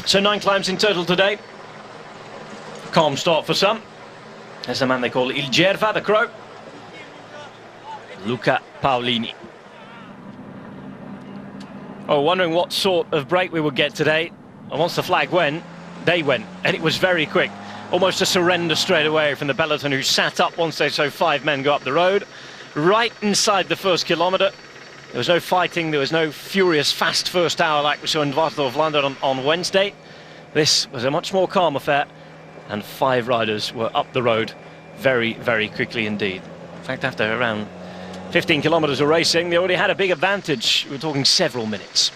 So 9 climbs in total today. Calm start for some. There's the man they call Il Gerva, the Crow. Luca Paolini. Oh, wondering what sort of break we would get today. And once the flag went, they went. And it was very quick. Almost a surrender straight away from the peloton, who sat up once they saw 5 men go up the road. Right inside the first kilometre. There was no fighting, there was no furious fast first hour like we saw in Waterloo on Wednesday. This was a much more calm affair, and 5 riders were up the road very, very quickly indeed. In fact, after around 15 kilometres of racing, they already had a big advantage. We're talking several minutes.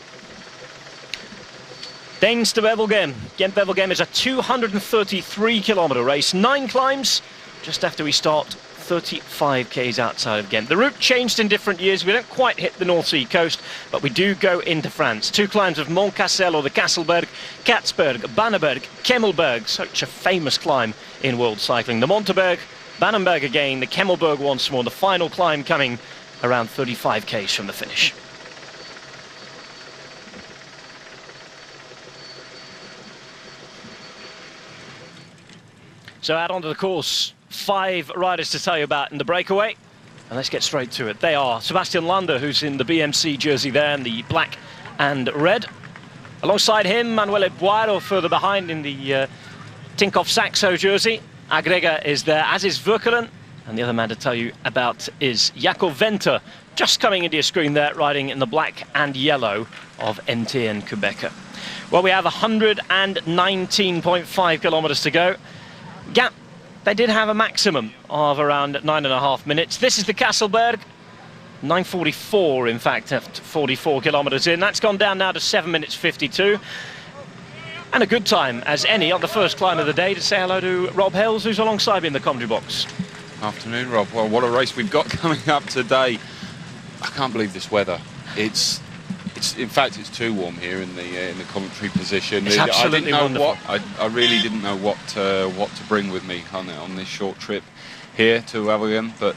Danes to Wevelgem. Ghent Wevelgem is a 233 kilometre race, 9 climbs, just after we start 35 k's outside of Ghent. The route changed in different years. We don't quite hit the North Sea coast, but we do go into France. 2 climbs of Mont Cassel, or the Kasselberg, Katzberg, Banneberg, Kemmelberg, such a famous climb in world cycling. The Monteberg, Bannenberg again, the Kemmelberg once more, the final climb coming around 35 k's from the finish. So out onto the course, 5 riders to tell you about in the breakaway. And let's get straight to it. They are Sebastian Lander, who's in the BMC jersey there in the black and red. Alongside him, Manuele Boiro further behind in the Tinkoff Saxo jersey. Agrega is there, as is Verkeren. And the other man to tell you about is Jakob Venter, just coming into your screen there, riding in the black and yellow of NTN Quebec. Well, we have 119.5 kilometres to go. Gap, they did have a maximum of around 9.5 minutes. This is the Kasselberg, 9:44 in fact, after 44 kilometres in. That's gone down now to 7 minutes 52. And a good time as any on the first climb of the day. To say hello to Rob Hells, who's alongside me in the commentary box. Afternoon, Rob. Well, what a race we've got coming up today. I can't believe this weather. In fact, it's too warm here in the commentary position. It's absolutely wonderful. I really didn't know what to bring with me on this short trip here to Wevelgem. But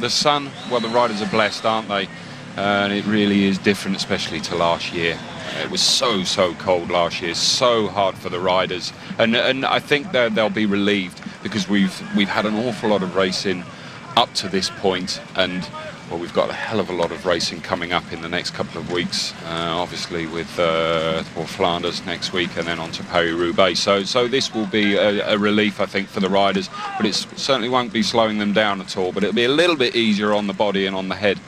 the sun, well, the riders are blessed, aren't they? And it really is different, especially to last year. It was so cold last year, so hard for the riders, and I think they'll be relieved, because we've had an awful lot of racing up to this point, and well, we've got a hell of a lot of racing coming up in the next couple of weeks, obviously with Flanders next week and then on to Paris-Roubaix. So this will be a relief, I think, for the riders, but it certainly won't be slowing them down at all. But it'll be a little bit easier on the body and on the head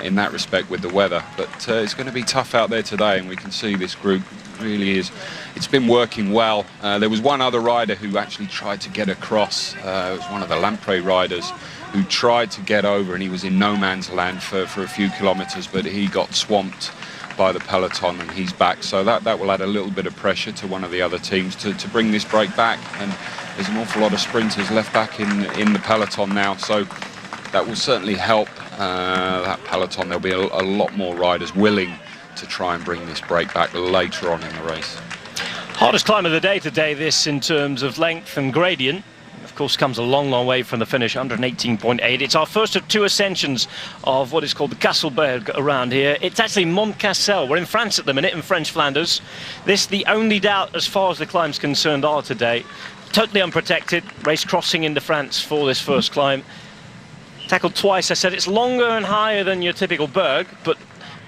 in that respect with the weather. But it's going to be tough out there today, and we can see this group really is. It's been working well. There was one other rider who actually tried to get across. It was one of the Lampre riders who tried to get over, and he was in no man's land for a few kilometres, but he got swamped by the peloton, and he's back. So that will add a little bit of pressure to one of the other teams to bring this break back. And there's an awful lot of sprinters left back in the peloton now, so that will certainly help that peloton. There'll be a lot more riders willing to try and bring this break back later on in the race. Hardest climb of the day today, this, in terms of length and gradient. Of course, comes a long way from the finish, 118.8. It's our first of 2 ascensions of what is called the Kasselberg around here. It's actually Mont Cassel. We're in France at the minute, in French Flanders. This, the only doubt as far as the climb's concerned, are today. Totally unprotected, race crossing into France for this first climb. Tackled twice. I said it's longer and higher than your typical berg, but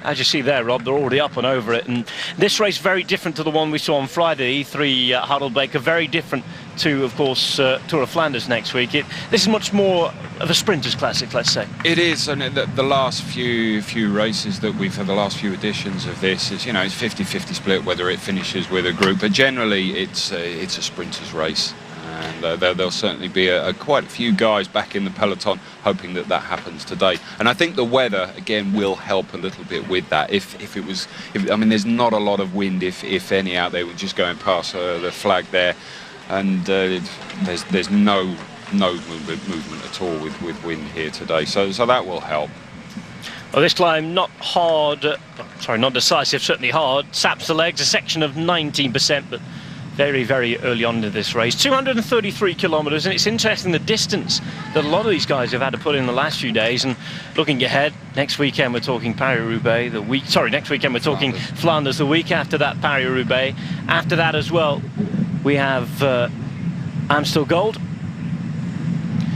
as you see there, Rob, they're already up and over it. And this race very different to the one we saw on Friday, E3 Hardelbeek, very different to, of course, Tour of Flanders next week. This is much more of a sprinters' classic, let's say. It is, and the last few races that we've had, the last few editions of this, is, it's 50-50 split whether it finishes with a group, but generally it's a sprinters' race. And there'll certainly be quite a few guys back in the peloton hoping that happens today. And I think the weather, again, will help a little bit with that. If there's not a lot of wind, if any, out there. We're just going past the flag there, and there's no movement at all with wind here today. So that will help. Well, this climb, not decisive, certainly hard. Saps the legs, a section of 19%, but very, very early on in this race. 233 kilometres, and it's interesting the distance that a lot of these guys have had to put in the last few days. And looking ahead, next weekend we're talking Paris-Roubaix. Next weekend we're talking Flanders. The week after that, Paris-Roubaix. After that as well, we have Amstel Gold.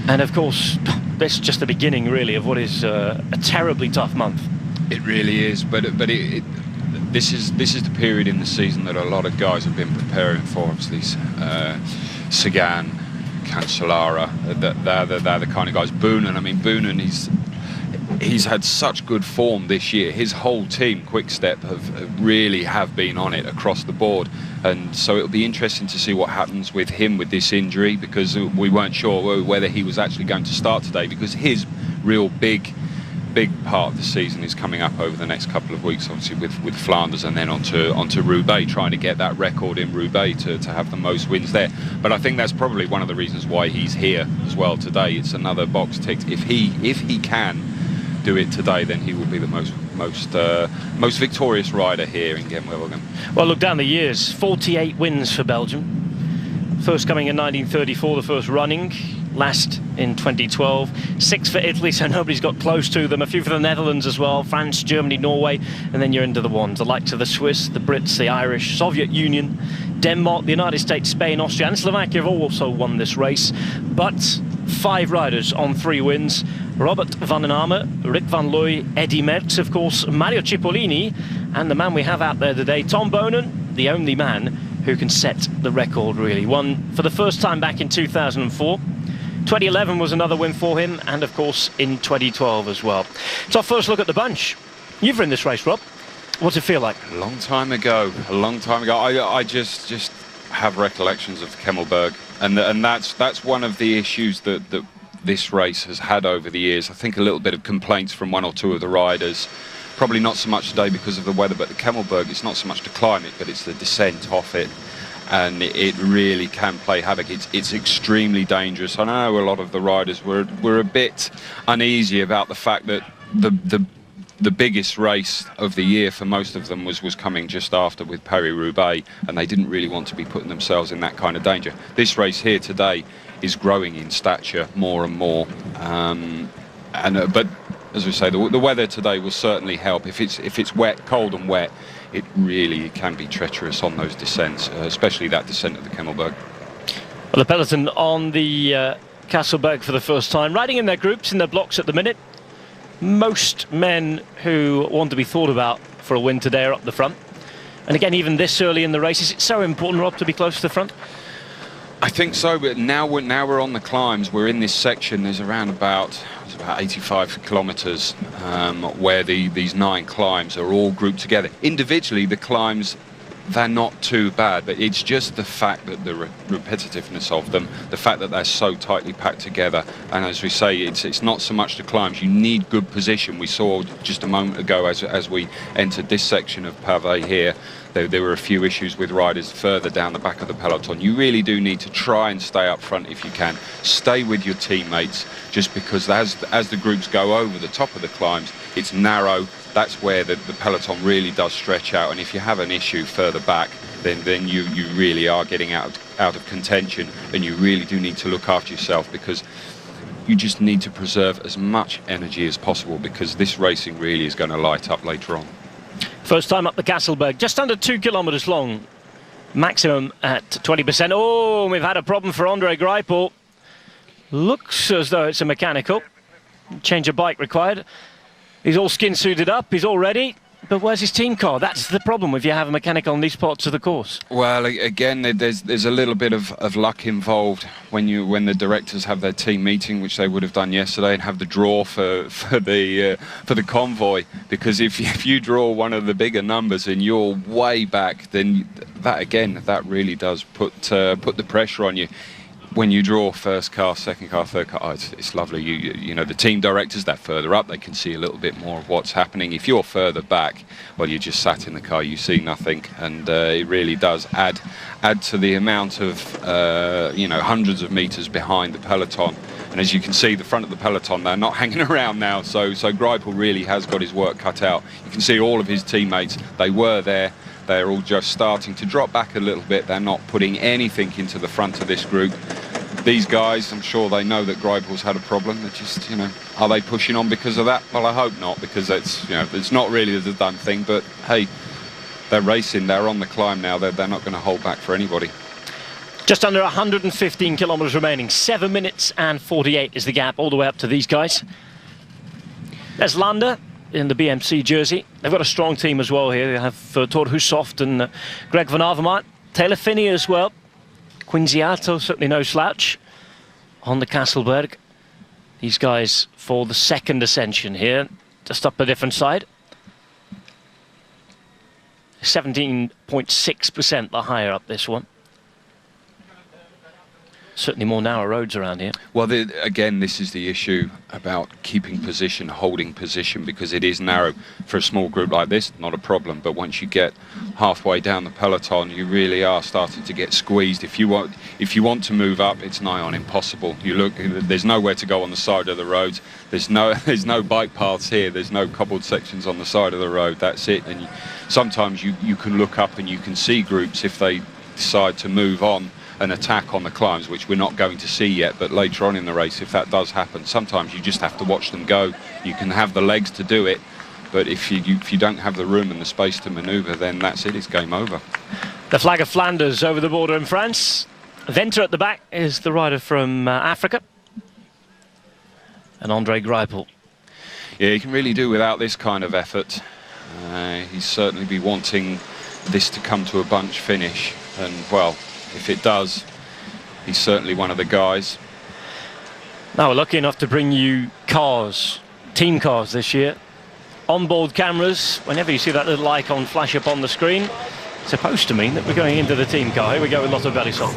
And of course, this is just the beginning, really, of what is a terribly tough month. It really is, but this is the period in the season that a lot of guys have been preparing for. Obviously, Sagan, Cancellara, they're the kind of guys. Boonen, I mean, Boonen, he's had such good form this year. His whole team, Quick Step, have really been on it across the board. And so it'll be interesting to see what happens with him with this injury, because we weren't sure whether he was actually going to start today, because his real big part of the season is coming up over the next couple of weeks, obviously with Flanders and then onto Roubaix, trying to get that record in Roubaix to have the most wins there. But I think that's probably one of the reasons why he's here as well today. It's another box ticked. If he can do it today, then he will be the most victorious rider here in Ghent Wevelgem. Well, look down the years, 48 wins for Belgium. First coming in 1934, the first running. Last in 2012, 6 for Italy, so nobody's got close to them. A few for the Netherlands as well, France, Germany, Norway, and then you're into the ones, the likes of the Swiss, the Brits, the Irish, Soviet Union, Denmark, the United States, Spain, Austria and Slovakia have also won this race. But 5 riders on 3 wins: Robert van den Amer, Rick van Looy, Eddy Merckx, of course, Mario Cipollini, and the man we have out there today, Tom Boonen, the only man who can set the record, really. Won for the first time back in 2004. 2011 was another win for him, and of course in 2012 as well. It's our first look at the bunch. You've run this race, Rob. What's it feel like? A long time ago. I just have recollections of Kemmelberg, and that's one of the issues that this race has had over the years. I think a little bit of complaints from 1 or 2 of the riders. Probably not so much today because of the weather, but the Kemmelberg, it's not so much the climate, but it's the descent off it. And it really can play havoc. It's extremely dangerous. I know a lot of the riders were a bit uneasy about the fact that the biggest race of the year for most of them was coming just after with Paris-Roubaix, and they didn't really want to be putting themselves in that kind of danger. This race here today is growing in stature more and more, but as we say, the weather today will certainly help. If it's wet, cold and wet, it really can be treacherous on those descents, especially that descent of the Kemmelberg. Well, the peloton on the Kasselberg for the first time, riding in their groups, in their blocks at the minute. Most men who want to be thought about for a win today are up the front. And again, even this early in the race, is it so important, Rob, to be close to the front? I think so, but now we're on the climbs. We're in this section. There's around about 85 kilometres where these 9 climbs are all grouped together. Individually, the climbs, they're not too bad, but it's just the fact that the repetitiveness of them, the fact that they're so tightly packed together, and as we say, it's not so much the climbs. You need good position. We saw just a moment ago as we entered this section of pavé here, there were a few issues with riders further down the back of the peloton. You really do need to try and stay up front if you can. Stay with your teammates, just because as the groups go over the top of the climbs, it's narrow. That's where the peloton really does stretch out, and if you have an issue further back, then you really are getting out of contention, and you really do need to look after yourself, because you just need to preserve as much energy as possible, because this racing really is going to light up later on. First time up the Kasselberg, just under 2 kilometres long, maximum at 20%. Oh, we've had a problem for Andre Greipel. Looks as though it's a mechanical. Change of bike required. He's all skin suited up, he's all ready. But where's his team car? That's the problem if you have a mechanical on these parts of the course. Well, again, there's a little bit of luck involved when the directors have their team meeting, which they would have done yesterday, and have the draw for the convoy. Because if you draw one of the bigger numbers and you're way back, then that really does put the pressure on you. When you draw first car, second car, third car, it's lovely. You know, the team directors, they're further up, they can see a little bit more of what's happening. If you're further back, well, you just sat in the car, you see nothing, and it really does add to the amount of hundreds of meters behind the peloton. And as you can see, the front of the peloton, they're not hanging around now. So Greipel really has got his work cut out. You can see all of his teammates, they were there. They're all just starting to drop back a little bit. They're not putting anything into the front of this group. These guys, I'm sure they know that Greipel's had a problem. They're just, you know, are they pushing on because of that? Well, I hope not, because it's, you know, it's not really the done thing. But hey, they're racing. They're on the climb now. They're not going to hold back for anybody. Just under 115 kilometres remaining. 7 minutes and 48 is the gap all the way up to these guys. There's Landa in the BMC jersey. They've got a strong team as well here. They have Thor Hussoft and Greg van Avermaet. Taylor Finney as well. Quinziato, certainly no slouch on the Kasselberg. These guys for the second ascension here, just up a different side. 17.6% the higher up this one. Certainly more narrow roads around here. Well, again, this is the issue about keeping position, holding position, because it is narrow. For a small group like this, not a problem. But once you get halfway down the peloton, you really are starting to get squeezed. If you want to move up, it's nigh on impossible. You look, there's nowhere to go on the side of the roads. There's no bike paths here. There's no cobbled sections on the side of the road. That's it. And sometimes you can look up and you can see groups if they decide to move on an attack on the climbs, which we're not going to see yet, but later on in the race, if that does happen, sometimes you just have to watch them go. You can have the legs to do it, but if you don't have the room and the space to manoeuvre, then that's it, it's game over. The flag of Flanders over the border in France. Venter at the back is the rider from Africa. And Andre Greipel. Yeah, you can really do without this kind of effort. He'd certainly be wanting this to come to a bunch finish, and well, if it does, he's certainly one of the guys. Now we're lucky enough to bring you cars, team cars this year. Onboard cameras, whenever you see that little icon flash up on the screen, it's supposed to mean that we're going into the team car. Here we go with Lotto Belisol.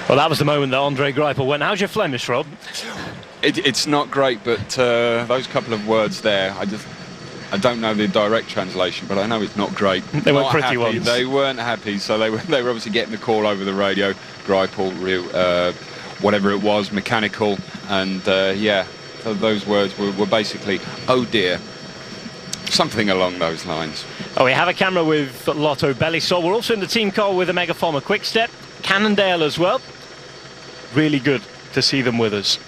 Well, that was the moment that Andre Greipel went. How's your Flemish, Rob? It's not great, but those couple of words there, I don't know the direct translation, but I know it's not great. They weren't pretty ones. They weren't happy, so they were obviously getting the call over the radio. Greipel, whatever it was, mechanical, and yeah, those words were basically, oh dear, something along those lines. Oh, we have a camera with Lotto Belisol. We're also in the team car with Omega Pharma Quickstep, Cannondale as well. Really good to see them with us.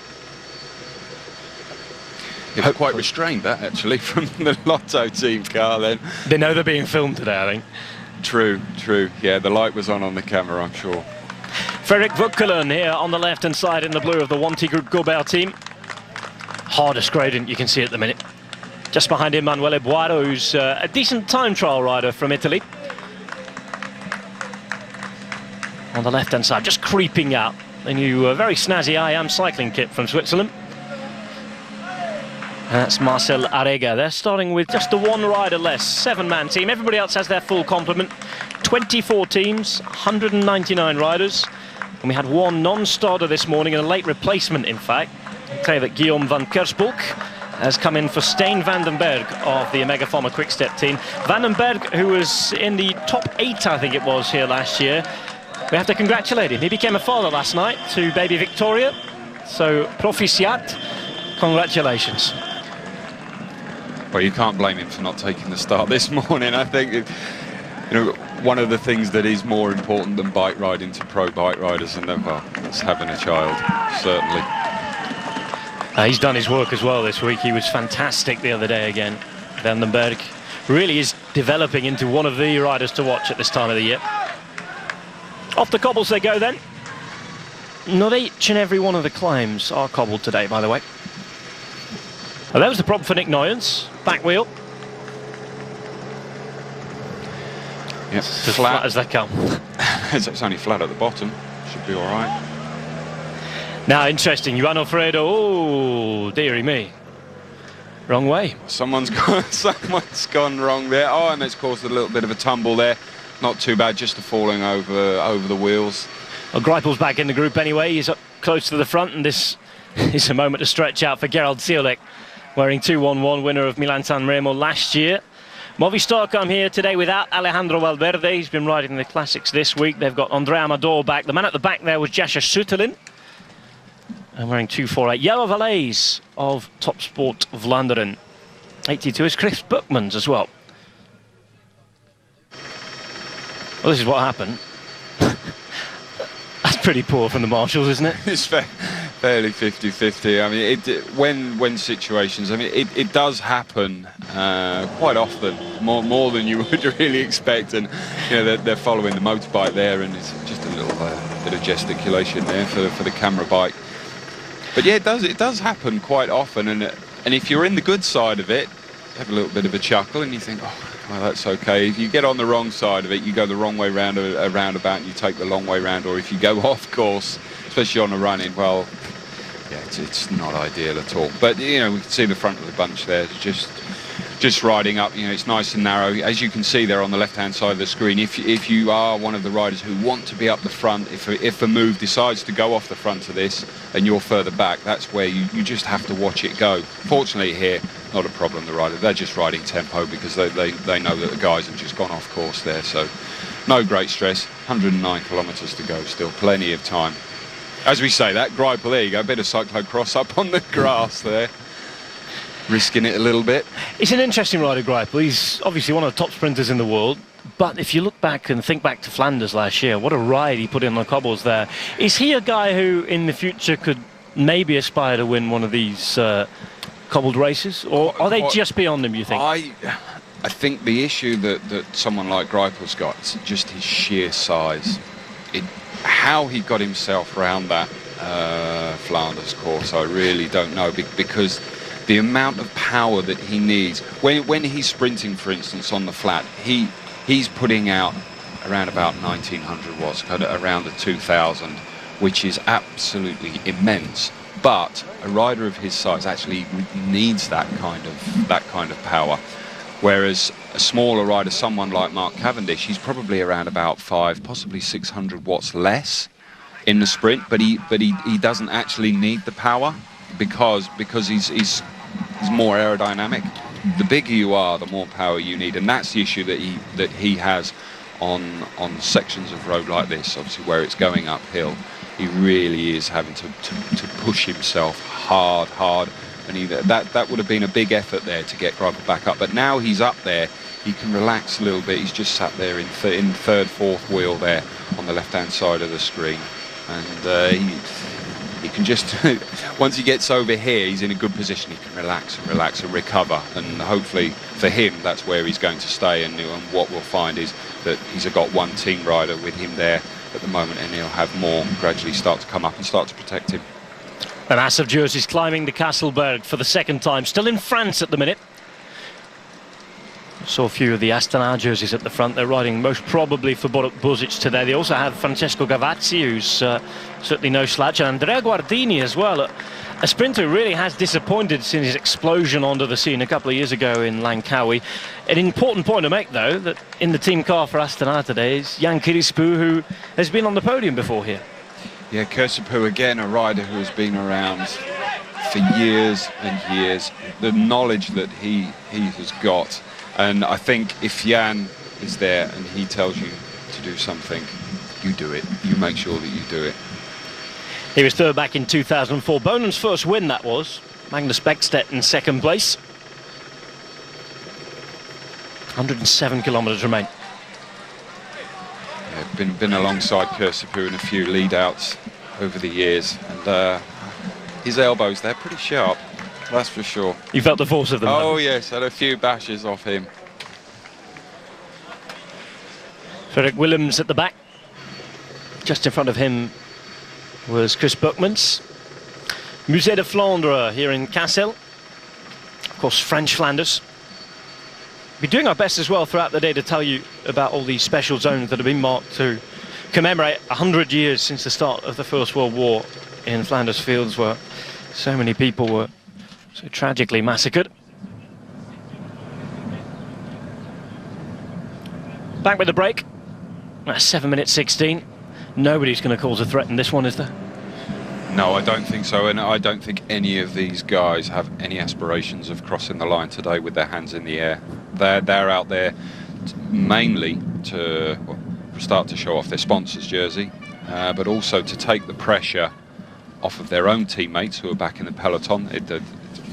It's quite restrained, that, actually, from the Lotto team car then. They know they're being filmed today, I think. True. Yeah, the light was on the camera, I'm sure. Frederik Vukkelen here on the left-hand side in the blue of the Wanty Group Gobert team. Hardest gradient you can see at the minute. Just behind him, Emanuele Boiro, who's a decent time trial rider from Italy. On the left-hand side, just creeping out. The new very snazzy I Am cycling kit from Switzerland. And that's Marcel Arega. They're starting with just the one rider less, 7-man team. Everybody else has their full complement. 24 teams, 199 riders. And we had one non-starter this morning and a late replacement, in fact. I'll tell you that Guillaume van Kersbulk has come in for Stijn van den Berg of the Omega Pharma Quickstep team. Van den Berg, who was in the top 8, I think it was, here last year. We have to congratulate him. He became a father last night to baby Victoria. So, proficiat. Congratulations. Well, you can't blame him for not taking the start this morning. I think, one of the things that is more important than bike riding to pro bike riders, and well, it's having a child, certainly. He's done his work as well this week. He was fantastic the other day again. Van den Berg really is developing into one of the riders to watch at this time of the year. Off the cobbles they go then. Not each and every one of the climbs are cobbled today, by the way. Well, that was the problem for Nick Nuyens. Back wheel. Yep, as flat as they come. It's only flat at the bottom. Should be all right. Now, interesting. Juan Alfredo. Oh, dearie me. Wrong way. Someone's gone wrong there. Oh, and it's caused a little bit of a tumble there. Not too bad, just a falling over the wheels. Well, Greipel's back in the group anyway. He's up close to the front, and this is a moment to stretch out for Gerald Ziolek, wearing 211, winner of Milan-San Remo last year. Movistar come here today without Alejandro Valverde. He's been riding the classics this week. They've got Andrea Amador back. The man at the back there was Jascha Sütterlin. And wearing 248. Yellow Valets of Top Sport Vlaanderen. 82 is Chris Buckmans as well. Well, this is what happened. That's pretty poor from the marshals, isn't it? It's fairly 50-50. I mean, when situations, I mean, it does happen quite often, more than you would really expect. And you know, they're following the motorbike there, and it's just a little bit of gesticulation there for the camera bike. But yeah, it does happen quite often, and if you're in the good side of it, you have a little bit of a chuckle, and you think, oh, well, that's okay. If you get on the wrong side of it, you go the wrong way round a roundabout, and you take the long way round, or if you go off course, especially on a run-in, well, yeah, it's not ideal at all. But you know, we can see the front of the bunch there, just riding up. You know, it's nice and narrow. As you can see there on the left-hand side of the screen, if you are one of the riders who want to be up the front, if a move decides to go off the front of this and you're further back, that's where you just have to watch it go. Fortunately here, not a problem, the rider. They're just riding tempo because they know that the guys have just gone off course there, so no great stress. 109 kilometres to go still, plenty of time. As we say, that Greipel, there you go, a bit of cyclocross up on the grass there. Risking it a little bit. He's an interesting rider, Greipel. He's obviously one of the top sprinters in the world. But if you look back and think back to Flanders last year, what a ride he put in on the cobbles there. Is he a guy who, in the future, could maybe aspire to win one of these cobbled races? Or are they just beyond him, you think? I think the issue that someone like Greipel's got is just his sheer size. How he got himself around that Flanders course, I really don't know, because the amount of power that he needs when he's sprinting, for instance, on the flat, he's putting out around about 1900 watts, kind of around the 2000, which is absolutely immense. But a rider of his size actually needs that kind of power. Whereas a smaller rider, someone like Mark Cavendish, he's probably around about 500, possibly 600 watts less in the sprint, but he doesn't actually need the power because he's more aerodynamic. The bigger you are, the more power you need, and that's the issue that he has on sections of road like this, obviously where it's going uphill. He really is having to push himself hard, and that would have been a big effort there to get Greipel back up. But now he's up there, he can relax a little bit. He's just sat there in third, fourth wheel there on the left-hand side of the screen, and he can just once he gets over here, he's in a good position. He can relax and recover, and hopefully for him that's where he's going to stay. And what we'll find is that he's got one team rider with him there at the moment, and he'll have more gradually start to come up and start to protect him. An ass of jerseys climbing the Kasselberg for the second time, still in France at the minute. Saw a few of the Astana jerseys at the front. They're riding most probably for Borut Buzic today. They also have Francesco Gavazzi, who's certainly no slouch, and Andrea Guardini as well. A sprinter who really has disappointed since his explosion onto the scene a couple of years ago in Langkawi. An important point to make, though, that in the team car for Astana today is Jan Kirispu, who has been on the podium before here. Yeah, Kirispu, again, a rider who has been around for years and years. The knowledge that he has got. And I think if Jan is there and he tells you to do something, you do it. You make sure that you do it. He was third back in 2004. Bonen's first win, that was. Magnus Bäckstedt in second place. 107 kilometres remain. Yeah, been alongside Kirispu in a few lead-outs over the years. And his elbows, they're pretty sharp. That's for sure. You felt the force of them? Oh yes, had a few bashes off him. Frederik Willems at the back. Just in front of him was Chris Buckmans. Musée de Flandre here in Kassel. Of course, French Flanders. We're doing our best as well throughout the day to tell you about all these special zones that have been marked to commemorate 100 years since the start of the First World War in Flanders Fields, where so many people were so tragically massacred. Back with the break. That's 7 minutes 16. Nobody's going to cause a threat in this one, is there? No, I don't think so, and I don't think any of these guys have any aspirations of crossing the line today with their hands in the air. they're out there mainly to start to show off their sponsor's jersey, but also to take the pressure off of their own teammates who are back in the peloton.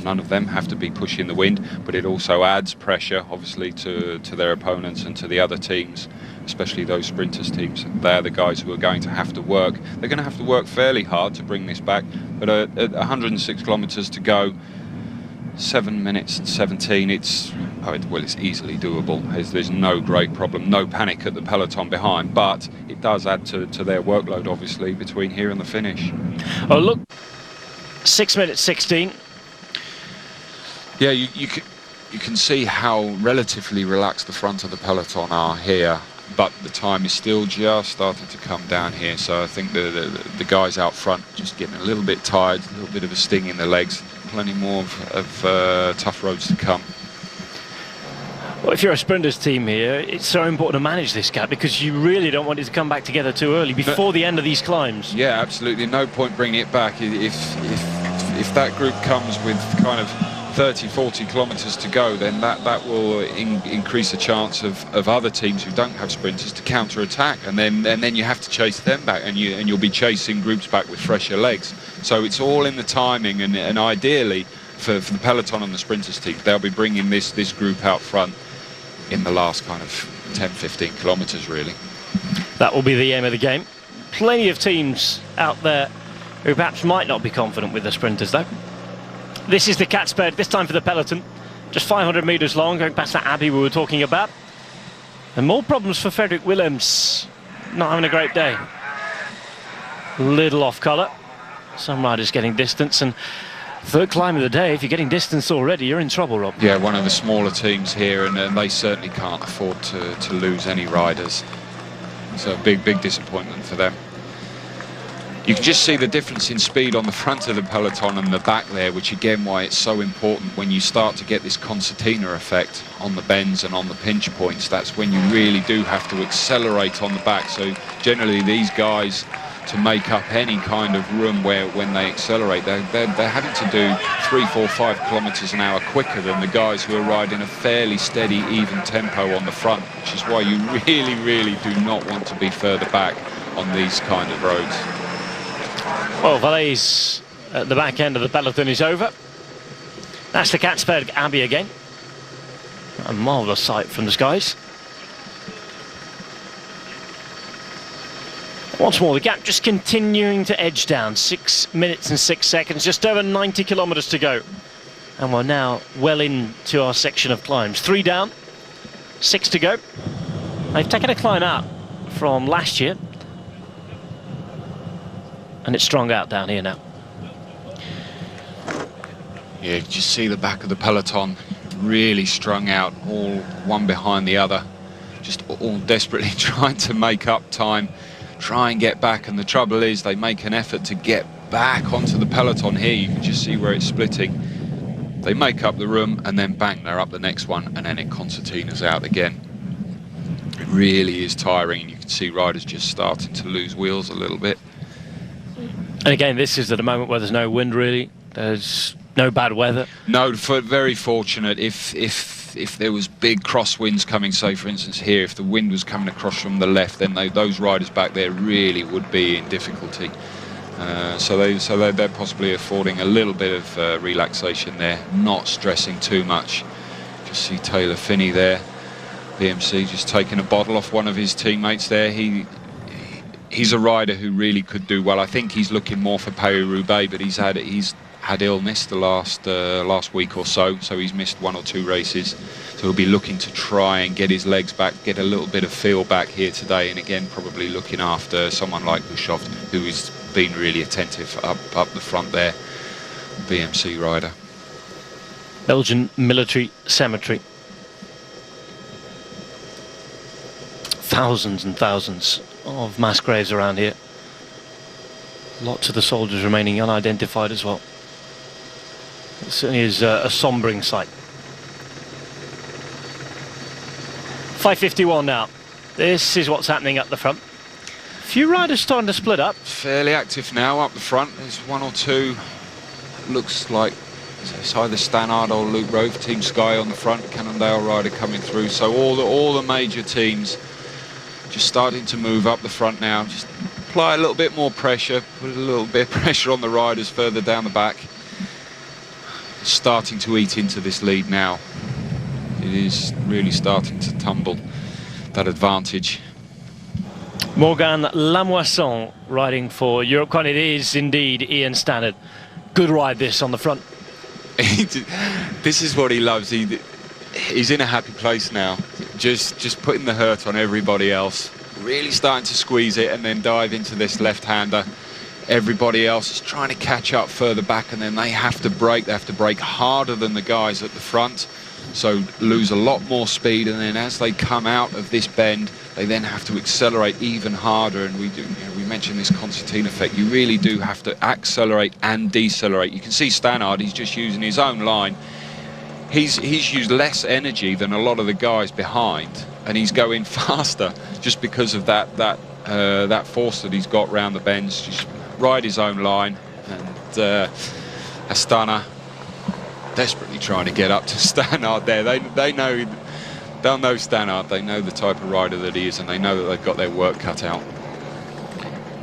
None of them have to be pushing the wind, but it also adds pressure, obviously, to their opponents and to the other teams, especially those sprinters teams. They're the guys who are going to have to work. They're going to have to work fairly hard to bring this back, but at 106 kilometres to go, 7 minutes and 17, it's easily doable. There's no great problem, no panic at the peloton behind, but it does add to their workload, obviously, between here and the finish. Oh, look, 6 minutes 16. Yeah, you can see how relatively relaxed the front of the peloton are here, but the time is still just starting to come down here. So I think the guys out front just getting a little bit tired, a little bit of a sting in their legs. Plenty more of tough roads to come. Well, if you're a sprinters team here, it's so important to manage this gap because you really don't want it to come back together too early before the end of these climbs. Yeah, absolutely. No point bringing it back if that group comes with kind of 30-40 kilometres to go, then that will increase the chance of other teams who don't have sprinters to counter-attack, and then you have to chase them back, and you'll be chasing groups back with fresher legs. So it's all in the timing, and ideally for the peloton and the sprinters team, they'll be bringing this group out front in the last kind of 10-15 kilometres really. That will be the aim of the game. Plenty of teams out there who perhaps might not be confident with the sprinters though. This is the Katsberg, this time for the peloton. Just 500 metres long, going past that abbey we were talking about. And more problems for Frederik Willems. Not having a great day. Little off colour. Some riders getting distance, and third climb of the day, if you're getting distance already, you're in trouble, Rob. Yeah, one of the smaller teams here, and they certainly can't afford to lose any riders. So a big disappointment for them. You can just see the difference in speed on the front of the peloton and the back there, which again why it's so important when you start to get this concertina effect on the bends and on the pinch points. That's when you really do have to accelerate on the back. So generally these guys, to make up any kind of room when they accelerate, they're having to do 3, 4, 5 kilometres an hour quicker than the guys who are riding a fairly steady, even tempo on the front, which is why you really do not want to be further back on these kind of roads. Well, Valais at the back end of the peloton is over. That's the Katsberg Abbey again. A marvellous sight from the skies. Once more, the gap just continuing to edge down. 6 minutes and 6 seconds, just over 90 kilometres to go. And we're now well into our section of climbs. 3 down, 6 to go. They've taken a climb out from last year, and it's strung out down here now. Yeah, you just see the back of the peloton really strung out, all one behind the other, just all desperately trying to make up time, try and get back. And the trouble is they make an effort to get back onto the peloton here. You can just see where it's splitting. They make up the room and then bang, they're up the next one, and then it concertinas out again. It really is tiring, and you can see riders just starting to lose wheels a little bit. And again, this is at a moment where there's no wind really. There's no bad weather. No, very fortunate. If there was big crosswinds coming, say for instance here, if the wind was coming across from the left, then those riders back there really would be in difficulty. So they're possibly affording a little bit of relaxation there, not stressing too much. Just see Taylor Phinney there, BMC, just taking a bottle off one of his teammates there. He's a rider who really could do well. I think he's looking more for Paris-Roubaix, but he's had illness the last week or so he's missed 1 or 2 races. So he'll be looking to try and get his legs back, get a little bit of feel back here today, and again probably looking after someone like Hushovd, who has been really attentive up the front there, BMC rider. Belgian Military Cemetery. Thousands and thousands of mass graves around here. Lots of the soldiers remaining unidentified as well. It certainly is a sombering sight. 5:51 now. This is what's happening up the front. A few riders starting to split up. Fairly active now up the front. There's 1 or 2, looks like So it's either Stannard or Luke Rove, Team Sky on the front, Cannondale rider coming through. So all the major teams just starting to move up the front now. Just apply a little bit more pressure, put a little bit of pressure on the riders further down the back. Starting to eat into this lead now. It is really starting to tumble, that advantage. Morgan Lamoisson riding for Europecon. It is indeed Ian Stannard. Good ride this on the front. This is what he loves. He's in a happy place now. Just putting the hurt on everybody else. Really starting to squeeze it and then dive into this left-hander. Everybody else is trying to catch up further back, and then they have to brake. They have to brake harder than the guys at the front, so lose a lot more speed. And then as they come out of this bend, they then have to accelerate even harder. And we mentioned this concertina effect. You really do have to accelerate and decelerate. You can see Stannard, he's just using his own line. He's used less energy than a lot of the guys behind, and he's going faster just because of that force that he's got round the bends. Just ride his own line, and Astana desperately trying to get up to Stannard there. They'll know Stannard. They know the type of rider that he is, and they know that they've got their work cut out.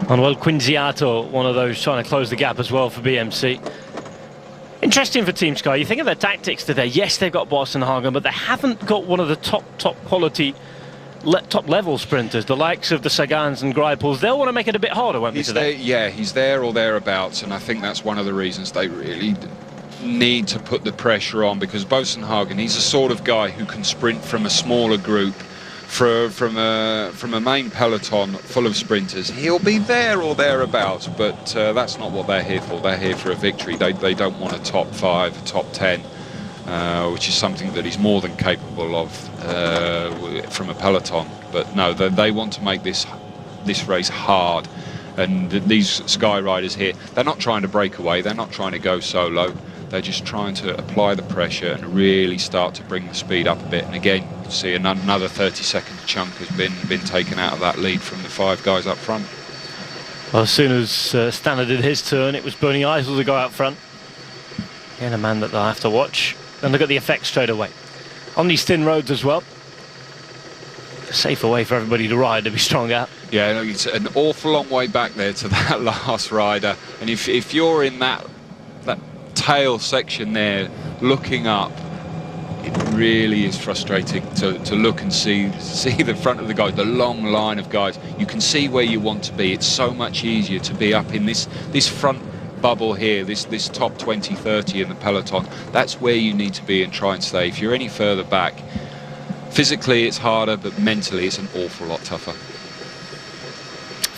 Manuel Quinziato, one of those trying to close the gap as well for BMC. Interesting for Team Sky. You think of their tactics today. Yes, they've got Boasson-Hagen, but they haven't got one of the top quality, top level sprinters, the likes of the Sagans and Greipels. They'll want to make it a bit harder, won't they, today? Yeah, he's there or thereabouts, and I think that's one of the reasons they really need to put the pressure on, because Boasson-Hagen, he's the sort of guy who can sprint from a smaller group, from a main peloton full of sprinters. He'll be there or thereabouts, but that's not what they're here for. They're here for a victory. They don't want a top 5, a top 10, which is something that he's more than capable of from a peloton. But no, they want to make this race hard. And these Sky riders here, they're not trying to break away. They're not trying to go solo. They're just trying to apply the pressure and really start to bring the speed up a bit. And again, you can see another 30-second chunk has been taken out of that lead from the 5 guys up front. Well, as soon as Stannard did his turn, it was Bernie Eisel to go out front. Again, a man that they'll have to watch. And look at the effect straight away. On these thin roads as well. A safer way for everybody to ride, to be strong out. Yeah, no, it's an awful long way back there to that last rider. And if you're in that tail section there, looking up, it really is frustrating to look and see the front of the guys, the long line of guys. You can see where you want to be. It's so much easier to be up in this front bubble here, this top 20, 30 in the peloton. That's where you need to be and try and stay. If you're any further back, physically it's harder, but mentally it's an awful lot tougher.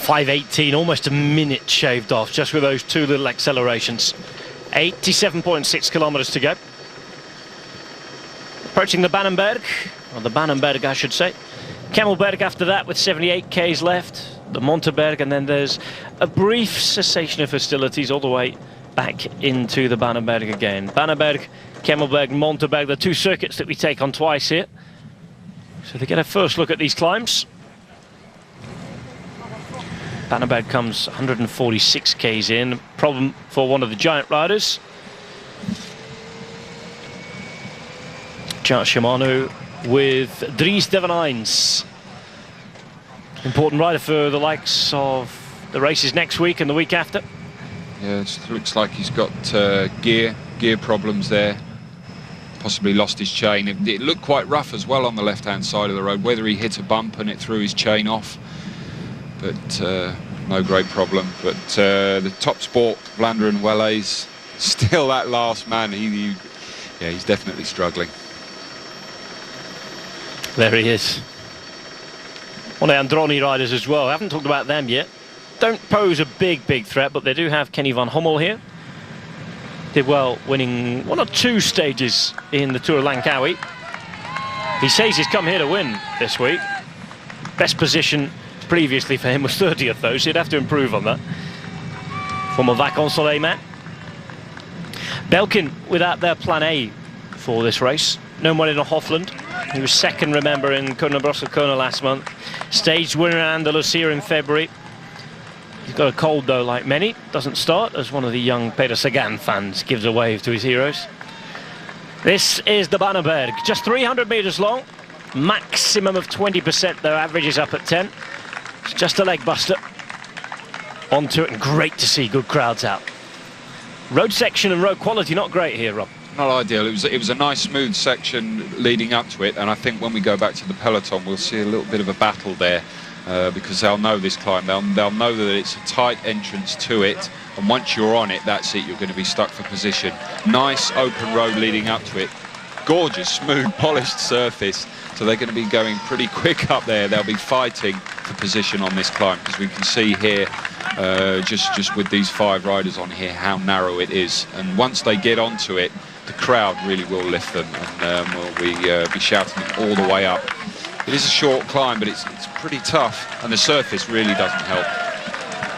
5:18, almost a minute shaved off just with those 2 little accelerations. 87.6 kilometers to go. Approaching the Bannenberg, or the Bannenberg I should say. Kemmelberg after that with 78 k's left, the Monteberg, and then there's a brief cessation of hostilities all the way back into the Bannenberg again. Bannenberg, Kemmelberg, Monteberg, the 2 circuits that we take on twice here. So they get a first look at these climbs. Bannenberg comes 146 k's in. Problem for one of the giant riders. Giant Shimano with Dries de Van Eyns. Important rider for the likes of the races next week and the week after. Yeah, it looks like he's got gear problems there. Possibly lost his chain. It looked quite rough as well on the left-hand side of the road. Whether he hit a bump and it threw his chain off. But no great problem. But the top sport, Vlaanderen Welles, still that last man. Yeah, he's definitely struggling. There he is. One of the Androni riders as well. I haven't talked about them yet. Don't pose a big threat, but they do have Kenny van Hummel here. Did well winning 1 or 2 stages in the Tour of Langkawi. He says he's come here to win this week. Best position previously for him was 30th though, so he'd have to improve on that. Former Vacances Soleil man. Belkin without their plan A for this race. No one in a Hofland. He was second, remember, in Kuurne-Brussel-Kuurne last month. Staged winner in Andalusia in February. He's Got a cold though, like many. Doesn't start as one of the young Peter Sagan fans gives a wave to his heroes. This is the Bannerberg, just 300 metres long. Maximum of 20%, their average is up at 10. It's just a leg buster. Onto it, and great to see good crowds out. Road section and road quality not great here, Rob. Not ideal. It was a nice smooth section leading up to it, and I think when we go back to the peloton we'll see a little bit of a battle there, because they'll know this climb. They'll know that it's a tight entrance to it, and once you're on it, that's it, you're going to be stuck for position. Nice open road leading up to it. Gorgeous, smooth, polished surface. So they're going to be going pretty quick up there. They'll be fighting for position on this climb, because we can see here, just with these 5 riders on here, how narrow it is. And once they get onto it, the crowd really will lift them, and we'll be shouting them all the way up. It is a short climb, but it's pretty tough, and the surface really doesn't help.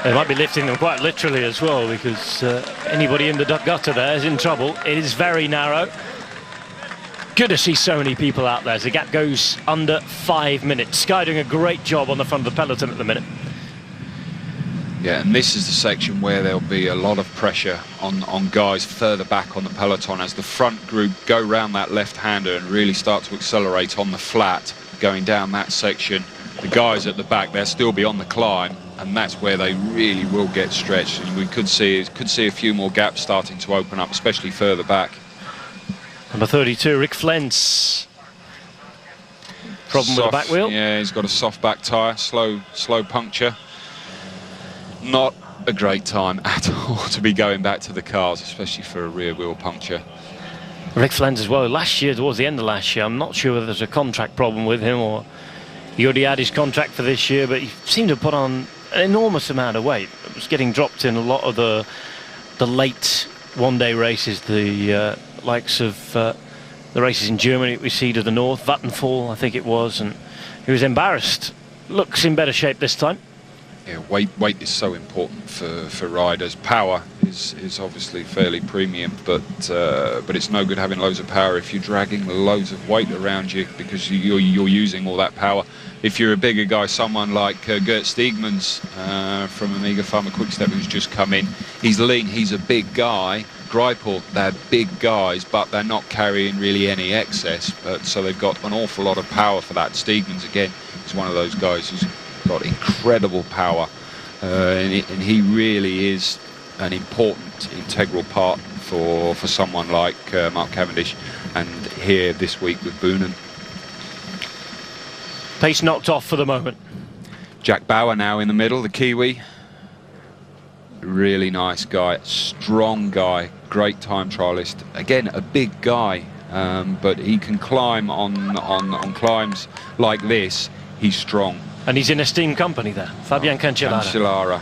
They might be lifting them quite literally as well, because anybody in the gutter there is in trouble. It is very narrow. Good to see so many people out there as the gap goes under 5 minutes. Sky doing a great job on the front of the peloton at the minute. Yeah, and this is the section where there'll be a lot of pressure on guys further back on the peloton as the front group go round that left-hander and really start to accelerate on the flat going down that section. The guys at the back, they'll still be on the climb, and that's where they really will get stretched. And we could see a few more gaps starting to open up, especially further back. Number 32, Rick Flens. Problem with the back wheel? Yeah, he's got a soft back tyre, slow puncture. Not a great time at all to be going back to the cars, especially for a rear wheel puncture. Rick Flens as well. Last year, towards the end of last year, I'm not sure whether there's a contract problem with him or he already had his contract for this year, but he seemed to put on an enormous amount of weight. It was getting dropped in a lot of the late one-day races, the likes of the races in Germany we see to the north, Vattenfall I think it was, and he was embarrassed. Looks in better shape this time. Yeah, weight is so important for riders. Power is obviously fairly premium, but it's no good having loads of power if you're dragging loads of weight around you, because you're using all that power. If you're a bigger guy, someone like Gert Steegmans from Amiga Pharma Quickstep, who's just come in, he's lean, he's a big guy. Greipel, they're big guys, but they're not carrying really any excess, so they've got an awful lot of power for that. Steegmans, again, is one of those guys who's got incredible power, and he really is an important, integral part for someone like Mark Cavendish, and here this week with Boonen. Pace knocked off for the moment. Jack Bauer now in the middle, the Kiwi. Really nice guy, strong guy, great time trialist. Again, a big guy, but he can climb on climbs like this. He's strong. And he's in esteemed company there, Fabian Cancellara. Cancellara.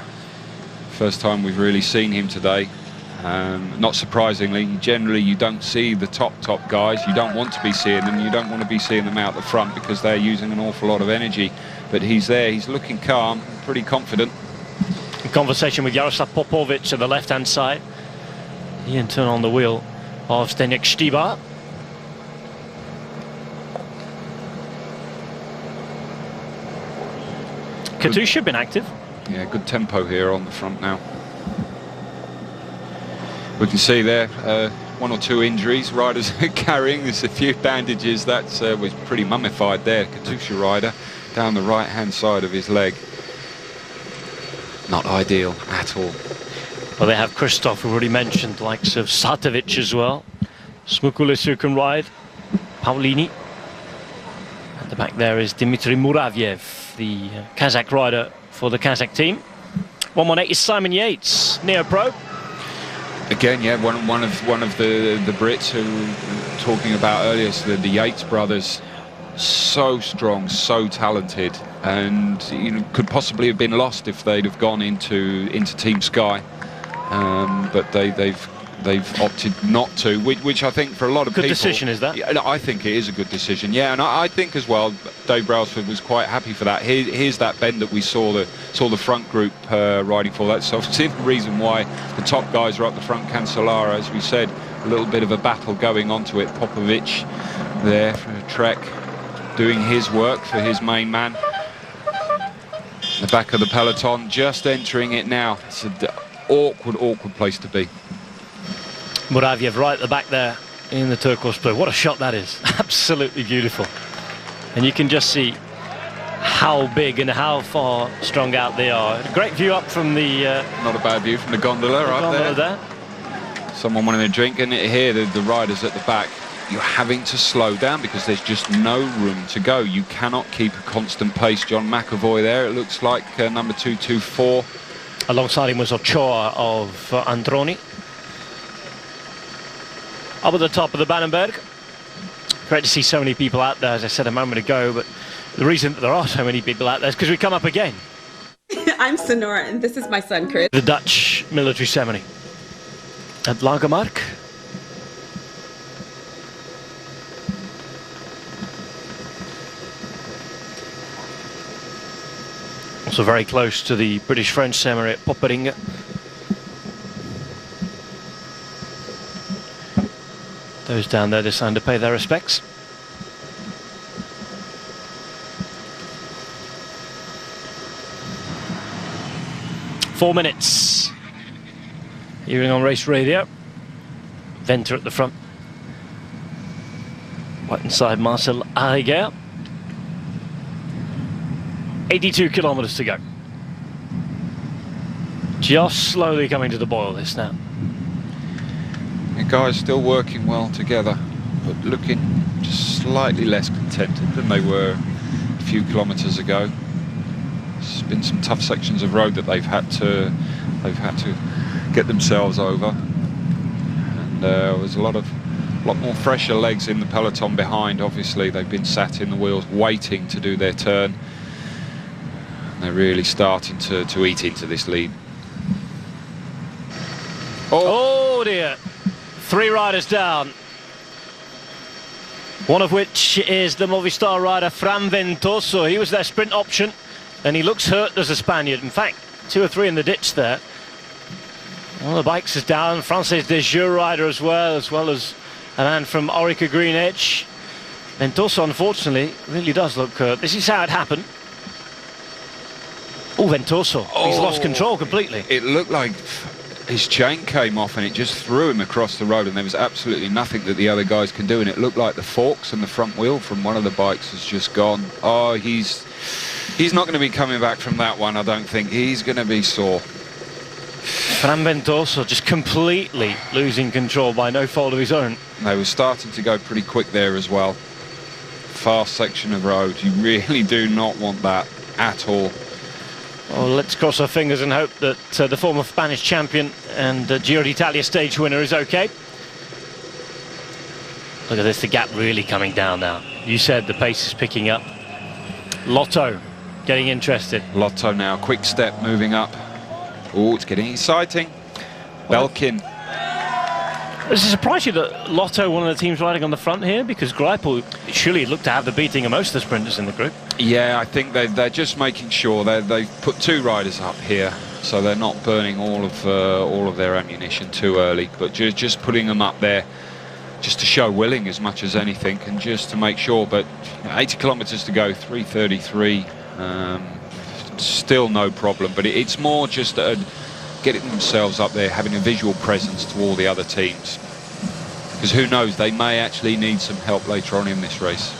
First time we've really seen him today. Not surprisingly, generally you don't see the top guys. You don't want to be seeing them. You don't want to be seeing them out the front because they're using an awful lot of energy. But he's there, he's looking calm, pretty confident. In conversation with Jaroslav Popovic at the left-hand side. He in turn on the wheel of Zdeněk Štýbar. Katusha been active. Yeah, good tempo here on the front now. We can see there 1 or 2 injuries riders are carrying. There's a few bandages. That was pretty mummified there. Katusha rider down the right-hand side of his leg. Not ideal at all. Well, they have Christoph, who already mentioned, likes of Satovic as well. Smukulis, who can ride. Paulini. At the back there is Dmitry Muravyev, the Kazakh rider for the Kazakh team. 118 is Simon Yates, Neo-Pro. Again, yeah, one of the Brits who we were talking about earlier, so the Yates brothers. So strong, so talented, and could possibly have been lost if they'd have gone into Team Sky, but they've opted not to, which I think for a lot of people. Good decision, is that? Yeah, I think it is a good decision. Yeah, and I think as well, Dave Brailsford was quite happy for that. Here's that bend that we saw the front group riding for. That's obviously the reason why the top guys are up the front. Cancellara, as we said, a little bit of a battle going onto it. Popovic there for Trek, doing his work for his main man. The back of the peloton, just entering it now. It's an awkward place to be. Muravyev right at the back there in the turquoise blue. What a shot that is. Absolutely beautiful. And you can just see how big and how far strung out they are. A great view up from the... Not a bad view from the gondola right there. Someone wanting a drink, and here the riders at the back, you're having to slow down because there's just no room to go. You cannot keep a constant pace. John McAvoy there, it looks like number 224. Alongside him was Ochoa of Androni. Up at the top of the Bannenberg. Great to see so many people out there, as I said a moment ago, but the reason that there are so many people out there is because we come up again. I'm Sonora, and this is my son, Chris. The Dutch military ceremony at Lagermark. Also very close to the British-French ceremony at Popperinge. Those down there deciding to pay their respects. Four minutes. Hearing on race radio. Venter at the front. Right inside Marcel Arriguer. 82 kilometers to go. Just slowly coming to the boil this now. The guys still working well together, but looking just slightly less contented than they were a few kilometers ago. There's been some tough sections of road that they've had to get themselves over, and there was a lot more fresher legs in the peloton behind. Obviously, they've been sat in the wheels waiting to do their turn. And they're really starting to eat into this lead. Oh dear. 3 riders down. One of which is the Movistar rider Fran Ventoso. He was their sprint option, and he looks hurt as a Spaniard. In fact, 2 or 3 in the ditch there. One of the bikes is down. Francis de Jure rider as well as a man from Orica Green Edge. Ventoso, unfortunately, really does look hurt. This is how it happened. Oh, Ventoso. He's lost control completely. It looked like his chain came off and it just threw him across the road, and there was absolutely nothing that the other guys can do, and it looked like the forks and the front wheel from one of the bikes has just gone. Oh, he's not going to be coming back from that one, I don't think. He's going to be sore. Fran Ventoso just completely losing control by no fault of his own. They were starting to go pretty quick there as well. Fast section of road. You really do not want that at all. Well, let's cross our fingers and hope that the former Spanish champion and Giro d'Italia stage winner is okay. Look at this, the gap really coming down now. You said the pace is picking up. Lotto getting interested. Lotto now, quick step moving up. Oh, it's getting exciting. Belkin. Does it surprise you that Lotto, one of the teams riding on the front here? Because Greipel surely looked to have the beating of most of the sprinters in the group. Yeah, I think they're just making sure they've put 2 riders up here, so they're not burning all of their ammunition too early, but just putting them up there just to show willing as much as anything, and just to make sure. But 80 kilometers to go, 3:33, still no problem. But it's more just getting themselves up there, having a visual presence to all the other teams, because who knows, they may actually need some help later on in this race.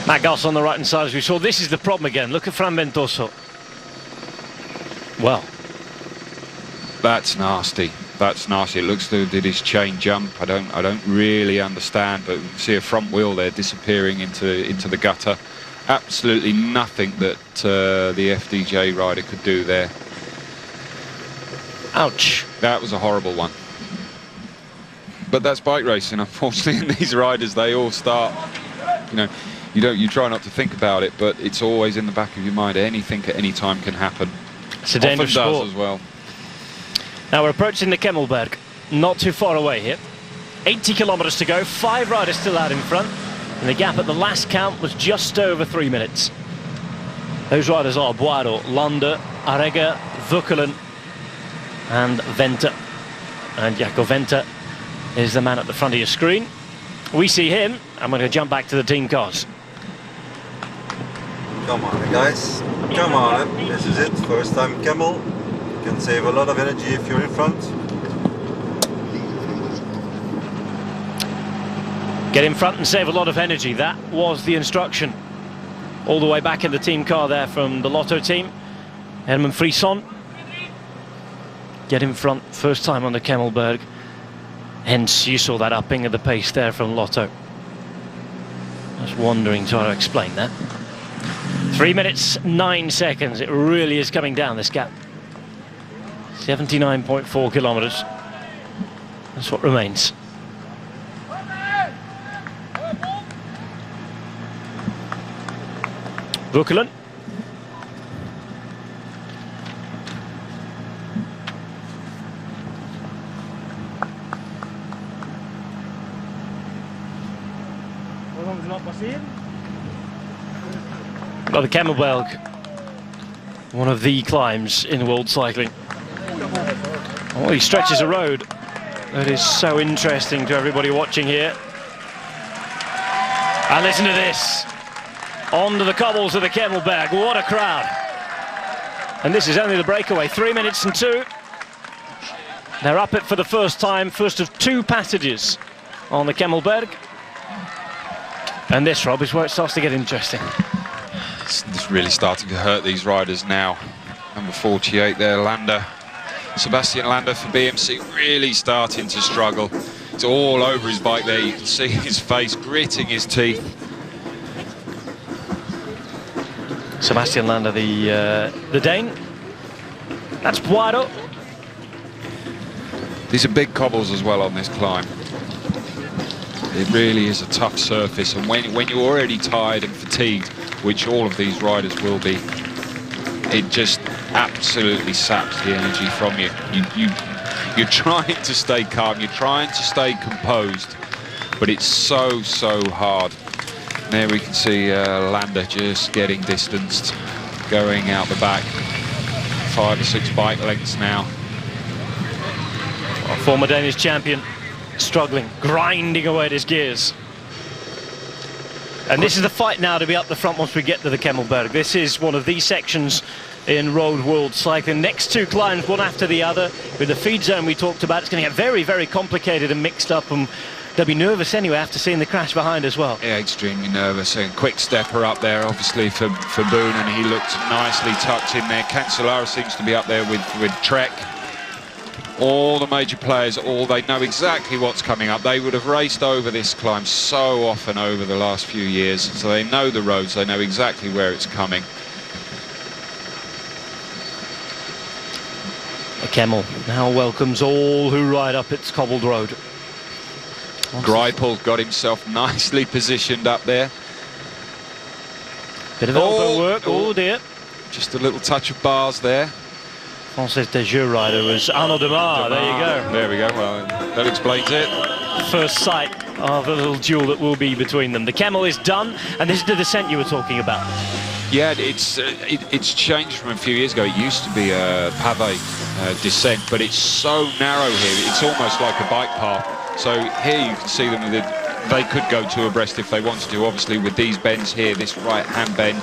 Matt Goss on the right hand side, as we saw. This is the problem again. Look at Fran Ventoso. Well, that's nasty. That's nasty. It looks like did his chain jump. I don't really understand, but we see a front wheel there disappearing into the gutter. Absolutely nothing that the FDJ rider could do there. Ouch. That was a horrible one. But that's bike racing, unfortunately, and these riders, they all start, you try not to think about it, but it's always in the back of your mind. Anything at any time can happen. It's a dangerous sport. Often does as well. Now we're approaching the Kemmelberg, not too far away here. 80 kilometers to go, 5 riders still out in front, and the gap at the last count was just over 3 minutes. Those riders are Boiro, Landa, Arriguer, Wevelgem and Venter. And Jaco Venter is the man at the front of your screen. We see him, and we're going to jump back to the team cars. Come on, guys. Come on. This is it. First time camel. You can save a lot of energy if you're in front. Get in front and save a lot of energy. That was the instruction. All the way back in the team car there from the Lotto team. Herman Frisson. Get in front, first time on the Kemmelberg. Hence, you saw that upping of the pace there from Lotto. I was wondering, trying to explain that. 3 minutes, 9 seconds. It really is coming down, this gap. 79.4 kilometers. That's what remains. Wevelgem. Well, the Kemmelberg, one of the climbs in world cycling. Oh, he stretches a road that is so interesting to everybody watching here. And listen to this. Onto the cobbles of the Kemmelberg. What a crowd. And this is only the breakaway. 3 minutes and 2. They're up it for the first time. First of 2 passages on the Kemmelberg. And this, Rob, is where it starts to get interesting. It's really starting to hurt these riders now. Number 48 there, Lander. Sebastian Lander for BMC, really starting to struggle. It's all over his bike there. You can see his face gritting his teeth. Sebastian Lander, the Dane. That's Poirot. These are big cobbles as well on this climb. It really is a tough surface, and when you're already tired and fatigued, which all of these riders will be, it just absolutely saps the energy from you. You're trying to stay calm, you're trying to stay composed, but it's so hard. And there we can see Lander just getting distanced, going out the back. 5 or 6 bike lengths now. Well, former Danish champion, struggling, grinding away at his gears. And this is the fight now to be up the front once we get to the Kemmelberg. This is one of these sections in road world cycling. Next 2 climbs, one after the other. With the feed zone we talked about, it's going to get very complicated and mixed up, and they'll be nervous anyway after seeing the crash behind as well. Yeah, extremely nervous. And quick stepper up there, obviously, for Boone, and he looked nicely tucked in there. Cancellara seems to be up there with Trek. All the major players, they know exactly what's coming up. They would have raced over this climb so often over the last few years, so they know the roads, they know exactly where it's coming. The Kemmel now welcomes all who ride up its cobbled road. Greipel got himself nicely positioned up there. Bit of elbow work, oh dear. Just a little touch of bars there. Francis Desjeux rider was Arnaud Demar. There you go. There we go, well, that explains it. First sight of the little duel that will be between them. The Kemmel is done, and this is the descent you were talking about. Yeah, it's changed from a few years ago. It used to be a pavé descent, but it's so narrow here, it's almost like a bike path. So here you can see them, they could go 2 abreast if they wanted to. Obviously with these bends here, this right-hand bend,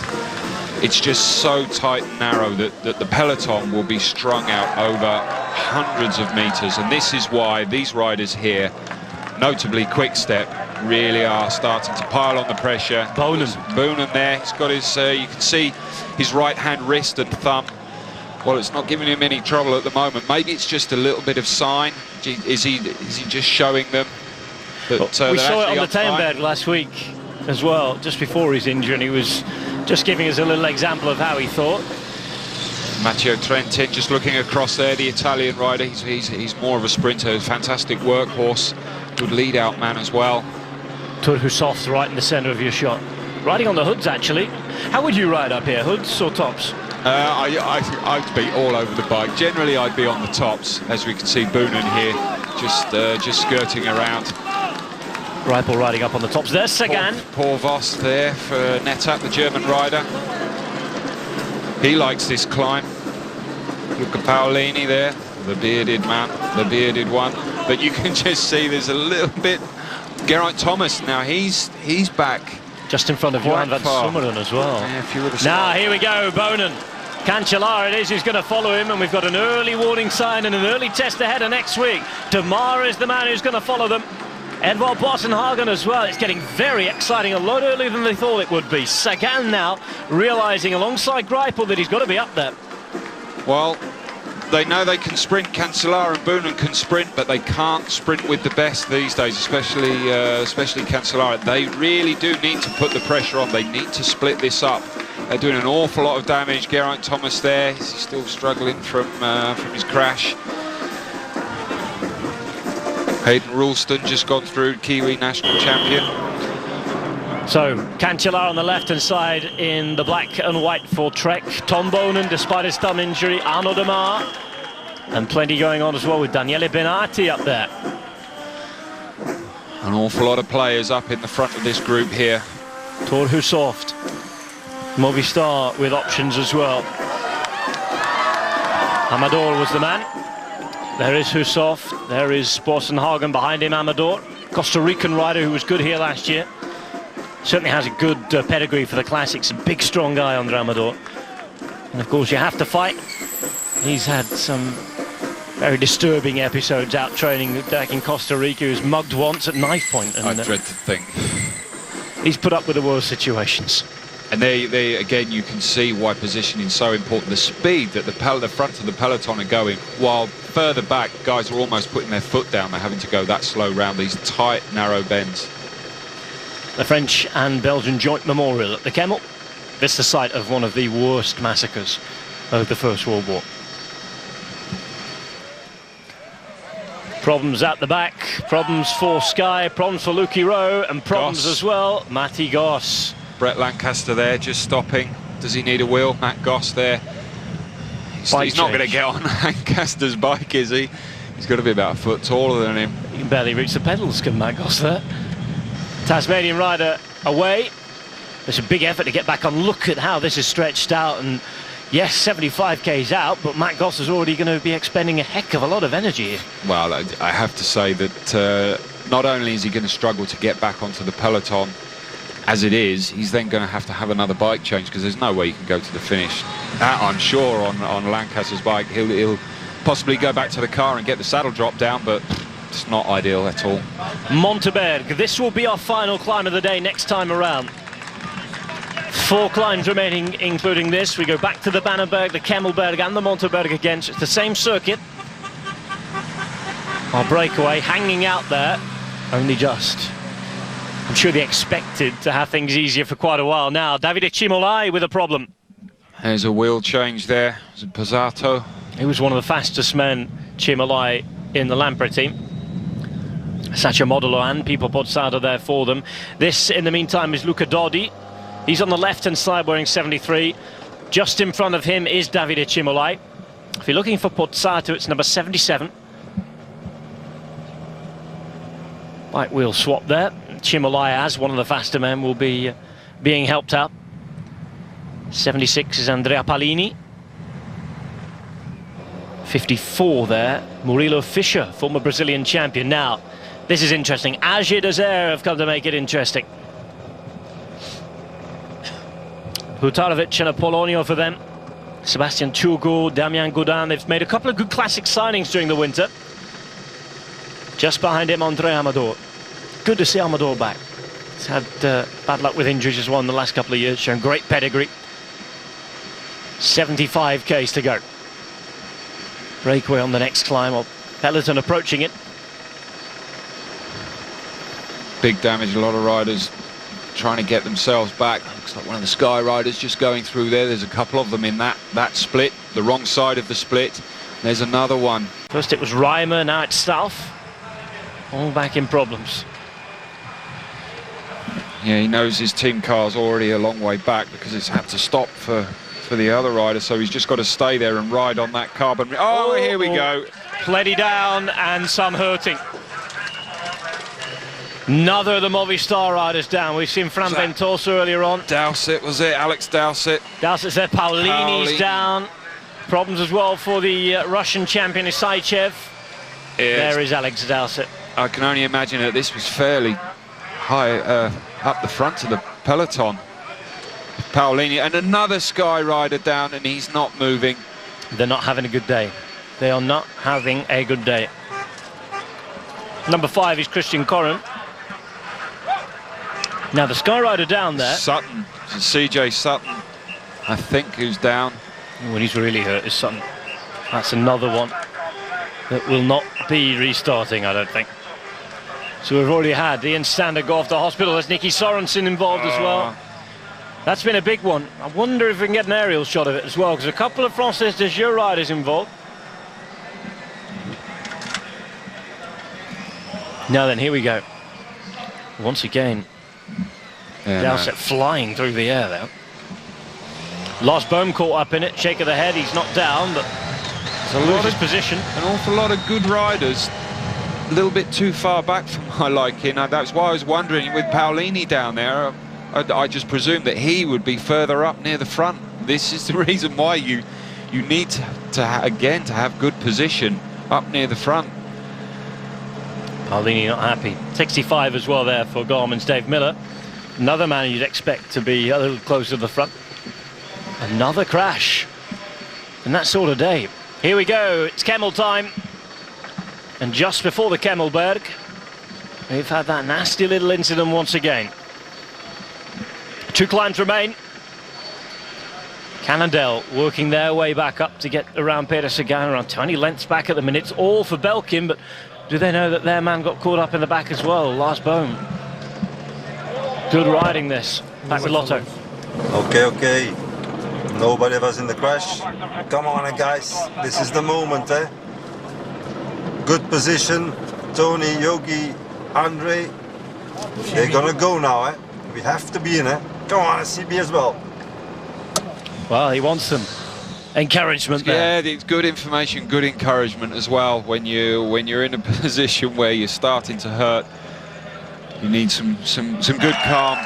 it's just so tight and narrow that the peloton will be strung out over hundreds of meters, and this is why these riders here, notably Quick Step, really are starting to pile on the pressure. Boonen there, he's got his, you can see his right-hand wrist and thumb. Well, it's not giving him any trouble at the moment. Maybe it's just a little bit of sign. Is he just showing them that we saw it on the Teenberg last week as well, just before his injury, and he was just giving us a little example of how he thought. Matteo Trentin just looking across there, the Italian rider. He's more of a sprinter, fantastic workhorse, good lead-out man as well. Turhusov's right in the centre of your shot. Riding on the hoods, actually. How would you ride up here, hoods or tops? I'd be all over the bike. Generally, I'd be on the tops, as we can see Boonen here, just skirting around. Greipel riding up on the tops. There's Sagan. Poor Voss there for Netat, the German rider. He likes this climb. Luca Paolini there, the bearded man, the bearded one. But you can just see there's a little bit. Geraint Thomas now, he's back Just in front of Johan van Summeren as well. Yeah, now, here we go, Bonen. Cancellara it is who's going to follow him, and we've got an early warning sign and an early test ahead of next week. De Maar is the man who's going to follow them. Edvald Boasson-Hagen as well. It's getting very exciting, a lot earlier than they thought it would be. Sagan now realising alongside Greipel that he's got to be up there. Well, they know they can sprint. Cancellara and Boonen can sprint, but they can't sprint with the best these days, especially Cancellara. They really do need to put the pressure on. They need to split this up. They're doing an awful lot of damage. Geraint Thomas there, he's still struggling from his crash. Hayden Ralston just gone through, Kiwi national champion. So, Cancellara on the left-hand side in the black and white for Trek. Tom Bonen, despite his thumb injury. Arnaud de Maar. And plenty going on as well with Daniele Benati up there. An awful lot of players up in the front of this group here. Thor Hushovd. Movistar with options as well. Amador was the man. There is Hushovd. There is Boasson-Hagen behind him, Amador. Costa Rican rider who was good here last year. Certainly has a good pedigree for the classics. A big, strong guy under Amador. And of course, you have to fight. He's had some very disturbing episodes out training back in Costa Rica. He was mugged once at knife point. And, I dread to think. He's put up with the worst situations. And they again, you can see why positioning is so important. The speed that the front of the peloton are going, while further back, guys are almost putting their foot down. They're having to go that slow round these tight, narrow bends. The French and Belgian joint memorial at the Kemmel. This is the site of one of the worst massacres of the First World War. Problems at the back, problems for Sky, problems for Lucky Rowe, and problems Goss. as well. Matti Goss. Brett Lancaster there, just stopping. Does he need a wheel? Matt Goss there. He's not going to get on Lancaster's bike, is he? He's got to be about a foot taller than him. He can barely reach the pedals, can Matt Goss there. Tasmanian rider away. It's a big effort to get back on. Look at how this is stretched out, and yes, 75k's out, but Matt Goss is already going to be expending a heck of a lot of energy here. Well, I have to say that not only is he going to struggle to get back onto the peloton as it is, he's then going to have another bike change, because there's no way you can go to the finish. That, I'm sure, on Lancaster's bike, he'll possibly go back to the car and get the saddle drop down, but it's not ideal at all. Monteberg, this will be our final climb of the day next time around. 4 climbs remaining, including this. We go back to the Bannenberg, the Kemmelberg and the Monteberg again. So it's the same circuit. Our breakaway hanging out there, only just. I'm sure they expected to have things easier for quite a while now. Davide Cimolai with a problem. There's a wheel change there. It's a Pozzato. He was one of the fastest men, Cimolai, in the Lampre team. Sacha Modolo and Pipo Pozzato there for them. This, in the meantime, is Luca Dodi. He's on the left-hand side wearing 73. Just in front of him is Davide Cimolai. If you're looking for Pozzato, it's number 77. Bike wheel swap there. Cimolai, as one of the faster men, will be being helped out. 76 is Andrea Palini. 54 there, Murilo Fischer, former Brazilian champion. Now, this is interesting. Age Désert have come to make it interesting. Hutarovic and Apolonio for them. Sebastian Turgot, Damien Gaudin. They've made a couple of good classic signings during the winter. Just behind him, André Amador. Good to see Amador back. He's had bad luck with injuries as well in the last couple of years, showing great pedigree. 75k's to go. Breakaway on the next climb, or peloton approaching it. Big damage, a lot of riders trying to get themselves back. Looks like one of the Sky riders just going through there. There's a couple of them in that split, the wrong side of the split. There's another one. First it was Reimer, now it's Stauf. All back in problems. Yeah, he knows his team car's already a long way back because it's had to stop for the other rider, so he's just got to stay there and ride on that carbon. Oh, here we go. Plenty down and some hurting. Another of the Movistar riders down. We've seen Fran Ventosa earlier on. Dowsett was it, Alex Dowsett. Dowsett's there, Paulini's down. Problems as well for the Russian champion Isaichev. There is Alex Dowsett. I can only imagine that this was fairly high up the front of the peloton. Paolini and another Sky rider down, and he's not moving. They're not having a good day. They are not having a good day. Number 5 is Christian Corrin. Now the Sky rider down there. Sutton, CJ Sutton, I think, who's down. When he's really hurt is Sutton. That's another one that will not be restarting, I don't think. So we've already had Ian Stander go off to hospital. There's Nicky Sorensen involved as well. That's been a big one. I wonder if we can get an aerial shot of it as well, because a couple of Frances de Jeux riders involved. Now then, here we go. Once again, Dowsett flying through the air there. Lars Bohm caught up in it, shake of the head, he's not down, but There's a lot of position. An awful lot of good riders, a little bit too far back for my liking. That's why I was wondering, with Paolini down there, I just presumed that he would be further up near the front. This is the reason why you need to have good position up near the front. Paolini not happy. 65 as well there for Garmin's Dave Miller. Another man you'd expect to be a little closer to the front. Another crash. And that sort of day. Here we go, it's Kemmel time. And just before the Kemmelberg, we've had that nasty little incident once again. 2 climbs remain. Cannondale working their way back up to get around Peter Sagan, around 20 lengths back at the minute. It's all for Belkin, but do they know that their man got caught up in the back as well? Lars Bohm. Good riding this. Back with Lotto. Okay. Nobody was in the crash. Come on, guys. This is the moment, eh? Good position. Tony, Yogi, Andre. They're gonna go now, eh? We have to be in, eh? Come on, CB as well. Well, he wants some encouragement there. Yeah, it's good information, good encouragement as well. When you're in a position where you're starting to hurt, you need some good calm.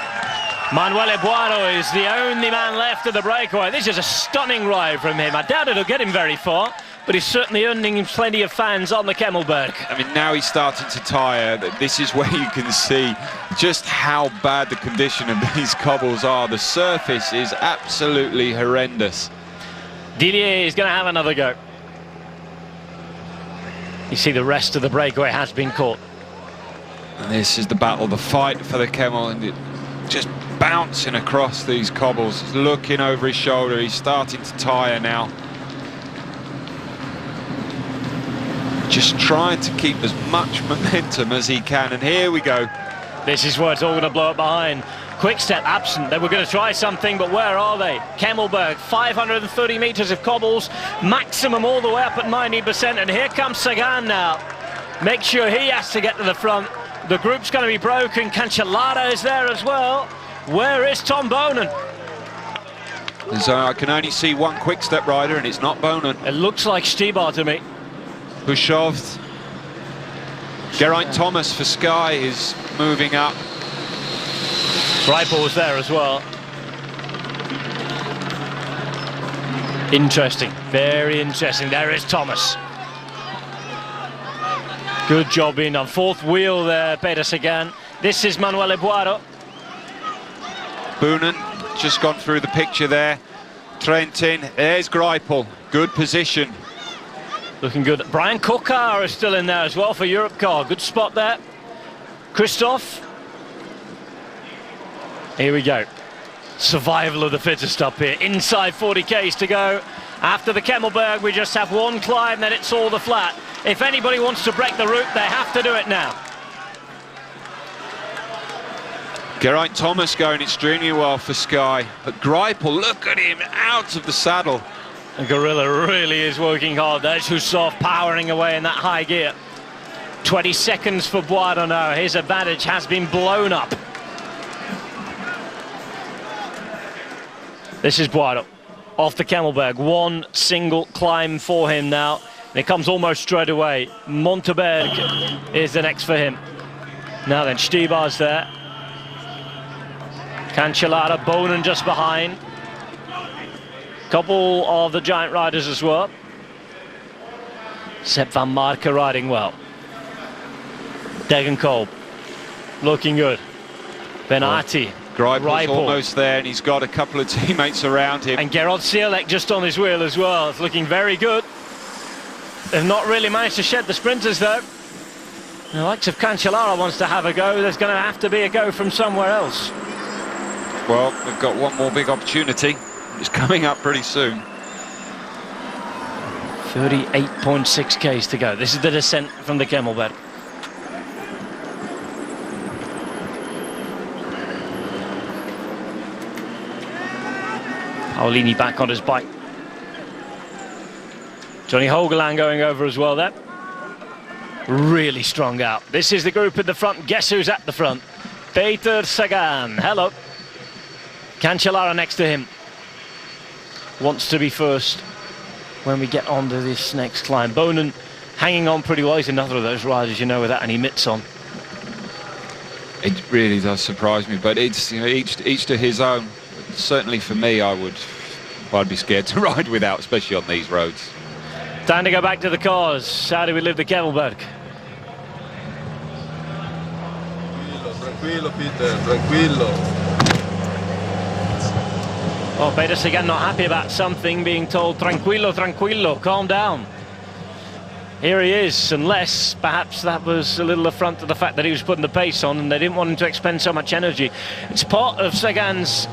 Manuel Ebuano is the only man left of the breakaway. This is a stunning ride from him. I doubt it'll get him very far, but he's certainly earning plenty of fans on the Kemmelberg. I mean, now he's starting to tire. This is where you can see just how bad the condition of these cobbles are. The surface is absolutely horrendous. Dillier is going to have another go. You see the rest of the breakaway has been caught. And this is the battle, the fight for the Kemmel, and it just bouncing across these cobbles, looking over his shoulder. He's starting to tire now. Just trying to keep as much momentum as he can, and here we go. This is where it's all going to blow up behind. Quick Step absent. They were going to try something, but where are they? Kemmelberg, 530 metres of cobbles, maximum all the way up at 90%, and here comes Sagan now. Make sure he has to get to the front. The group's going to be broken. Cancellara is there as well. Where is Tom Bonen? So I can only see one Quick Step rider, and it's not Bonen. It looks like Stibar to me. Pushovd. Geraint Thomas for Sky is moving up. Greipel was there as well. Interesting, very interesting. There is Thomas. Good job being done. 4th wheel there, Peter Sagan. This is Manuel Ebuaro. Boonen just gone through the picture there. Trentin, there's Greipel. Good position. Looking good. Brian Kokar is still in there as well for Europe Car. Good spot there. Christoph. Here we go. Survival of the fittest up here. Inside 40 Ks to go. After the Kemmelberg, we just have one climb, then it's all the flat. If anybody wants to break the route, they have to do it now. Geraint Thomas going extremely well for Sky. But Greipel, look at him, out of the saddle. And Gorilla really is working hard. There's Husov powering away in that high gear. 20 seconds for Boido now. His advantage has been blown up. This is Boido off the Kemmelberg. One single climb for him now. And it comes almost straight away. Monteberg is the next for him. Now then, Stibar's there. Cancellara, Bonen just behind. Couple of the giant riders as well. Sepp van Marke riding well. Degenkolb looking good. Benati Greipel's almost there, and he's got a couple of teammates around him. And Gerard Cielek just on his wheel as well. It's looking very good. They've not really managed to shed the sprinters, though. The likes of Cancellara wants to have a go. There's going to have to be a go from somewhere else. Well, we've got one more big opportunity. It's coming up pretty soon. 38.6 k's to go. This is the descent from the Kemmelberg. Paolini back on his bike. Johnny Hogeland going over as well there. Really strong out. This is the group in the front. Guess who's at the front? Peter Sagan. Hello. Cancellara next to him. Wants to be first when we get on to this next climb. Bonen hanging on pretty well. He's another of those riders, you know, without any mitts on. It really does surprise me, but it's, you know, each to his own. Certainly for me, I'd be scared to ride without, especially on these roads. Time to go back to the cars. How do we live the Kemmelberg? Tranquillo, Peter, tranquillo. Oh, Peter Sagan not happy about something, being told tranquillo, tranquillo, calm down. Here he is, unless perhaps that was a little affront to the fact that he was putting the pace on and they didn't want him to expend so much energy. It's part of Sagan's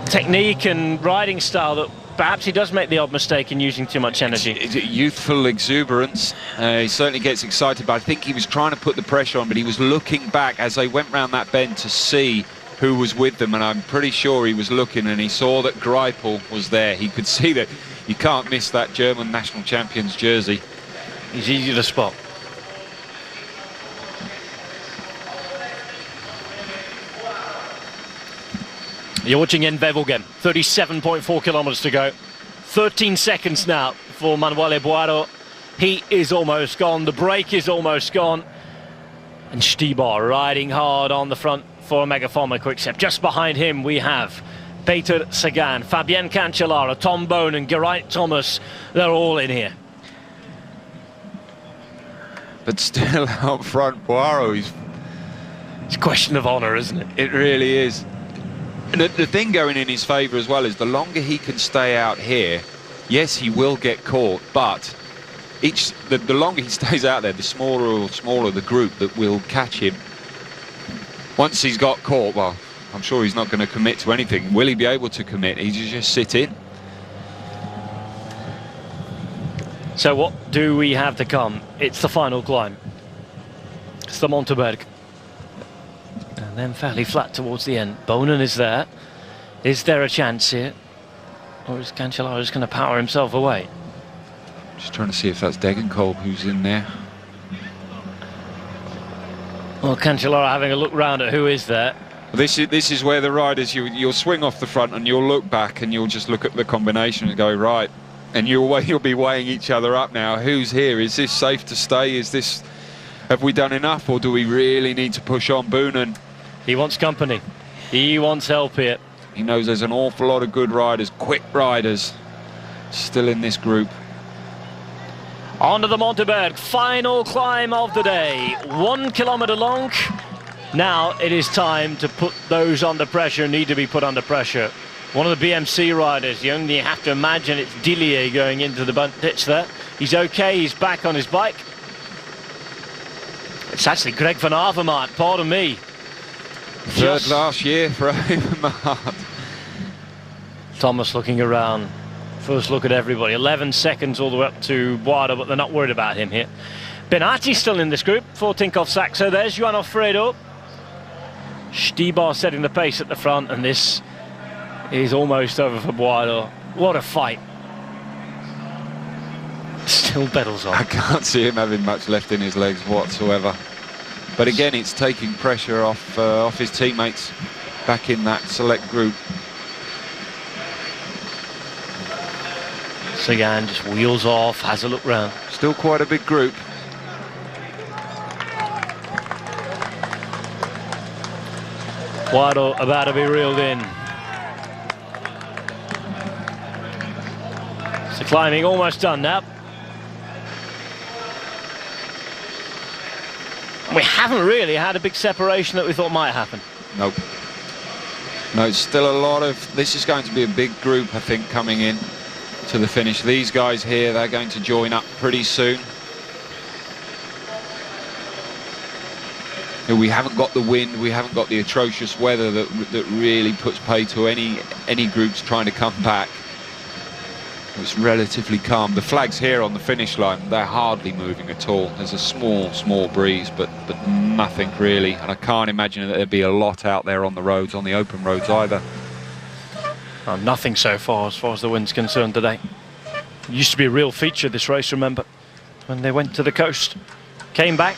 technique and riding style that perhaps he does make the odd mistake in using too much energy. It's youthful exuberance. He certainly gets excited, but I think he was trying to put the pressure on, but he was looking back as they went round that bend to see who was with them, and I'm pretty sure he was looking and he saw that Greipel was there. He could see that you can't miss that German national champion's jersey. He's easy to spot. You're watching in Wevelgem, 37.4 kilometers to go. 13 seconds now for Manuel Boaro. He is almost gone, the brake is almost gone. And Stibar riding hard on the front for Megaformer Quickstep. Just behind him we have Peter Sagan, Fabien Cancellara, Tom Bonen, Geraint Thomas. They're all in here. But still out front, Boaro, It's a question of honour, isn't it? it really is. And the thing going in his favour as well is the longer he can stay out here, yes, he will get caught, but the longer he stays out there, the smaller the group that will catch him. Once he's got caught, well, I'm sure he's not going to commit to anything. Will he be able to commit? He's just sit in. So what do we have to come? It's the final climb. It's the Monteberg. And then fairly flat towards the end. Bonen is there. Is there a chance here? Or is Cancellara just going to power himself away? Just trying to see if that's Degenkolb who's in there. Well, Cancellara having a look round at who is there. This is where the riders, you'll swing off the front and you'll look back and you'll just look at the combination and go, right. And you'll be weighing each other up now. Who's here? Is this safe to stay? Have we done enough, or do we really need to push on? Bonen, He wants company. He wants help here. he knows there's an awful lot of good riders, quick riders, still in this group. On to the Monteberg, final climb of the day. 1 kilometre long. Now it is time to put those under pressure, need to be put under pressure. One of the BMC riders, you only have to imagine it's Dillier going into the ditch there. He's okay, he's back on his bike. It's actually Greg van Avermaet, pardon me. Third last year for Avermaet. Thomas looking around. First look at everybody. 11 seconds all the way up to Boada, but they're not worried about him here. Benati still in this group for Tinkoff Saxo. There's Johan Alfredo. Stibar setting the pace at the front, and this is almost over for Boada. What a fight. Still pedals on. I can't see him having much left in his legs whatsoever. But again, it's taking pressure off his teammates back in that select group. Sagan just wheels off, has a look round. Still quite a big group. Boada about to be reeled in. So climbing almost done now. We haven't really had a big separation that we thought might happen. Nope. No, it's still a lot of... This is going to be a big group, I think, coming in to the finish. These guys here, they're going to join up pretty soon. We haven't got the wind, we haven't got the atrocious weather that really puts pay to any groups trying to come back. It's relatively calm. The flags here on the finish line, they're hardly moving at all. There's a small breeze, but nothing really. And I can't imagine that there'd be a lot out there on the roads, on the open roads either. Oh, nothing so far as the wind's concerned today. It used to be a real feature, this race, remember, when they went to the coast. Came back.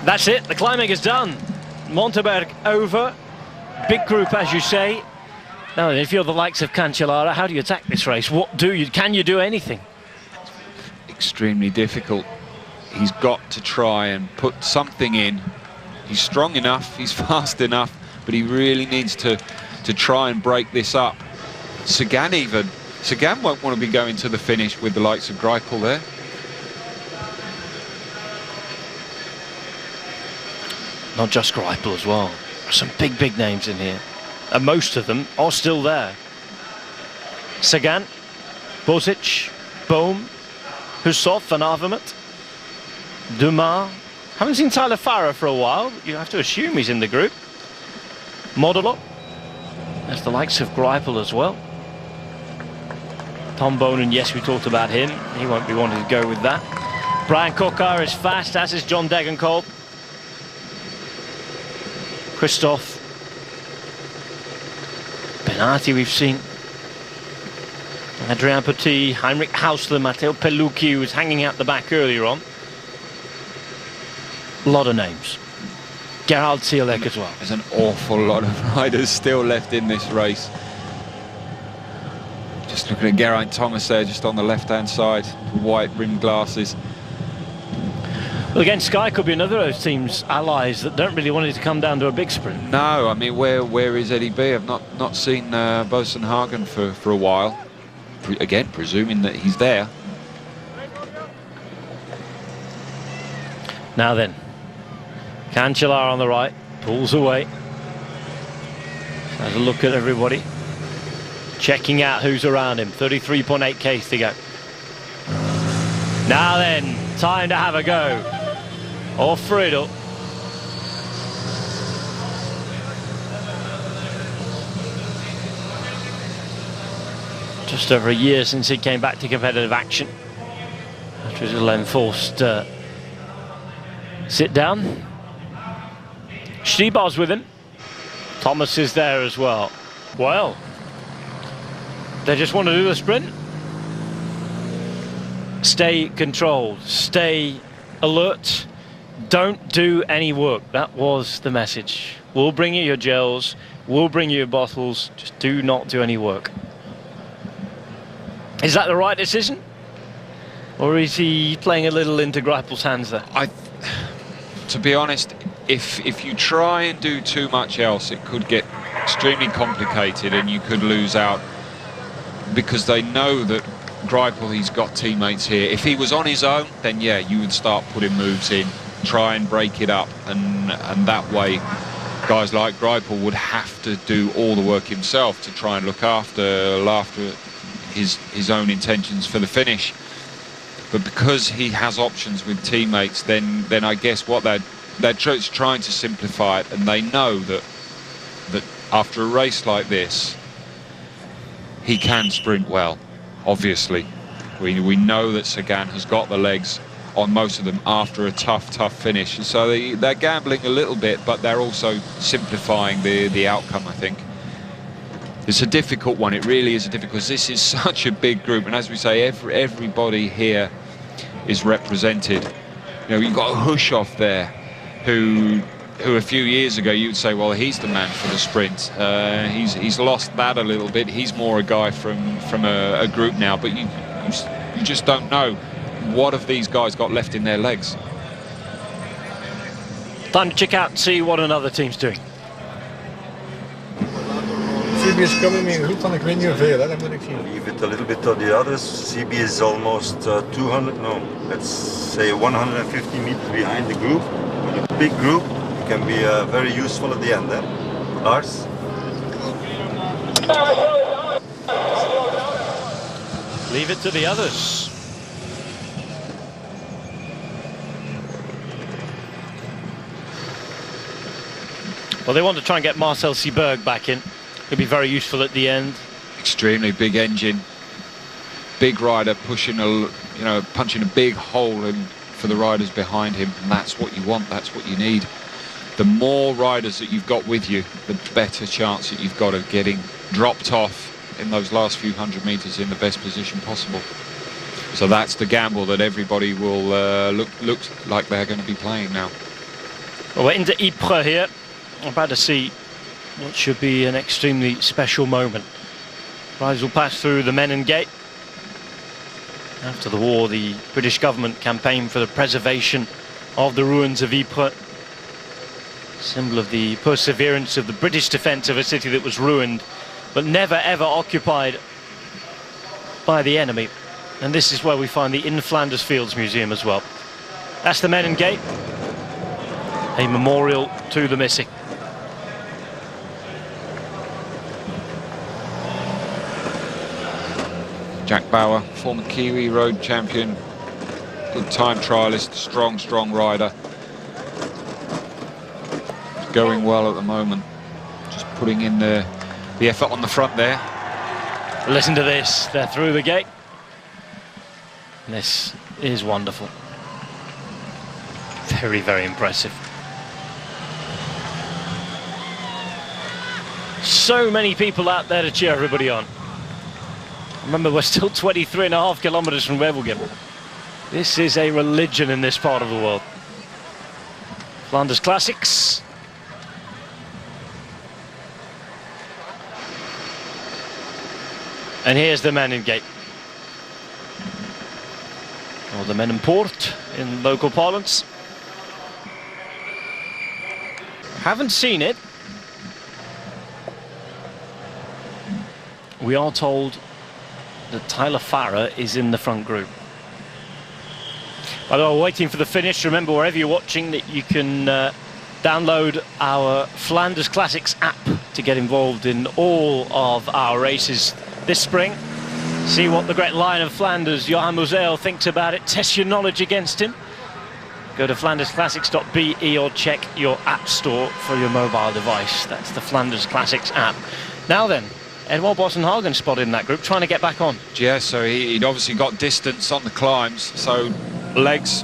That's it, the climbing is done. Monteberg over. Big group, as you say. Now, if you're the likes of Cancellara, how do you attack this race? What do you? Can you do anything? Extremely difficult. He's got to try and put something in. He's strong enough, he's fast enough, but he really needs to try and break this up. Sagan even. Sagan won't want to be going to the finish with the likes of Greipel there. Not just Greipel as well. Some big names in here, and most of them are still there. Sagan, Bozic, Bohm, Husov, Van Avermaet, Dumas. Haven't seen Tyler Farrer for a while. You have to assume he's in the group. Modelo. There's the likes of Greipel as well. Tom Bonen, yes, we talked about him. He won't be wanting to go with that. Brian Kokar is fast, as is John Degenkolb. Christoph Benati we've seen. Adrien Petit, Heinrich Hausler, Matteo Pellucci, who was hanging out the back earlier on. A lot of names. Gerald Zielek as well. There's an awful lot of riders still left in this race. Just looking at Geraint Thomas there, just on the left-hand side, white rimmed glasses. Well, again, Sky could be another of those teams' allies that don't really want it to come down to a big sprint. No, I mean, where is Eddie B? I've not seen Bosenhagen for a while. Again, presuming that he's there. Now then, Cancellara on the right, pulls away. Has a look at everybody. Checking out who's around him. 33.8 Ks to go. Now then, time to have a go. Alfredo. Just over a year since he came back to competitive action after his little enforced sit down. Stibar's with him. Thomas is there as well. Well, they just want to do the sprint. Stay controlled, stay alert, don't do any work. That was the message. We'll bring you your gels, we'll bring you your bottles, just do not do any work. Is that the right decision? Or is he playing a little into Greipel's hands there? To be honest, if you try and do too much else, it could get extremely complicated and you could lose out, because they know that Greipel, he's got teammates here. If he was on his own, then yeah, you would start putting moves in, try and break it up, and that way guys like Greipel would have to do all the work himself to try and look after his own intentions for the finish. But because he has options with teammates, then I guess what they're trying to simplify it, and they know that after a race like this, he can sprint well. Obviously, we know that Sagan has got the legs on most of them after a tough finish, and so they're gambling a little bit, but they're also simplifying the outcome, I think. It's a difficult one, it really is a difficult, because this is such a big group, and as we say, everybody here is represented. You know, you've got Hushov there, who a few years ago you'd say, well, he's the man for the sprint. He's lost that a little bit. He's more a guy from a group now, but you just don't know what have these guys got left in their legs. Time to check out and see what another team's doing. CB is coming in goed, dan ik weet niet hoeveel, hè? Dat moet ik zien. Leave it a little bit to the others. CB is almost 200, no, let's say 150 meters behind the group. With a big group. It can be very useful at the end, eh? Lars? Leave it to the others. Well, they want to try and get Marcel Seberg back in. He'll be very useful at the end. Extremely big engine, big rider pushing punching a big hole in for the riders behind him, and that's what you want, that's what you need. The more riders that you've got with you, the better chance that you've got of getting dropped off in those last few 100 meters in the best position possible. So that's the gamble that everybody will look like they're going to be playing now. Well, we're into Ypres here. I'm about to see what should be an extremely special moment. Riders will pass through the Menin Gate. After the war, the British government campaigned for the preservation of the ruins of Ypres, symbol of the perseverance of the British defence of a city that was ruined but never ever occupied by the enemy. And this is where we find the In Flanders Fields Museum as well. That's the Menin Gate, a memorial to the missing. Jack Bauer, former Kiwi road champion, good time trialist, strong rider. Going well at the moment, just putting in the effort on the front there. Listen to this, they're through the gate. This is wonderful. Very, very impressive. So many people out there to cheer everybody on. Remember, we're still 23.5 kilometers from Wevelgem. This is a religion in this part of the world. Flanders Classics. And here's the Menin Gate. Or the Menin Poort in local parlance. Haven't seen it. We are told that Tyler Farrer is in the front group. By the way, we're waiting for the finish. Remember, wherever you're watching, that you can download our Flanders Classics app to get involved in all of our races this spring. See what the great Lion of Flanders, Johan Museeuw, thinks about it. Test your knowledge against him. Go to flandersclassics.be or check your app store for your mobile device. That's the Flanders Classics app. Now then, Edouard Boasson-Hagen spotted in that group, trying to get back on. Yeah, so he'd obviously got distance on the climbs, so legs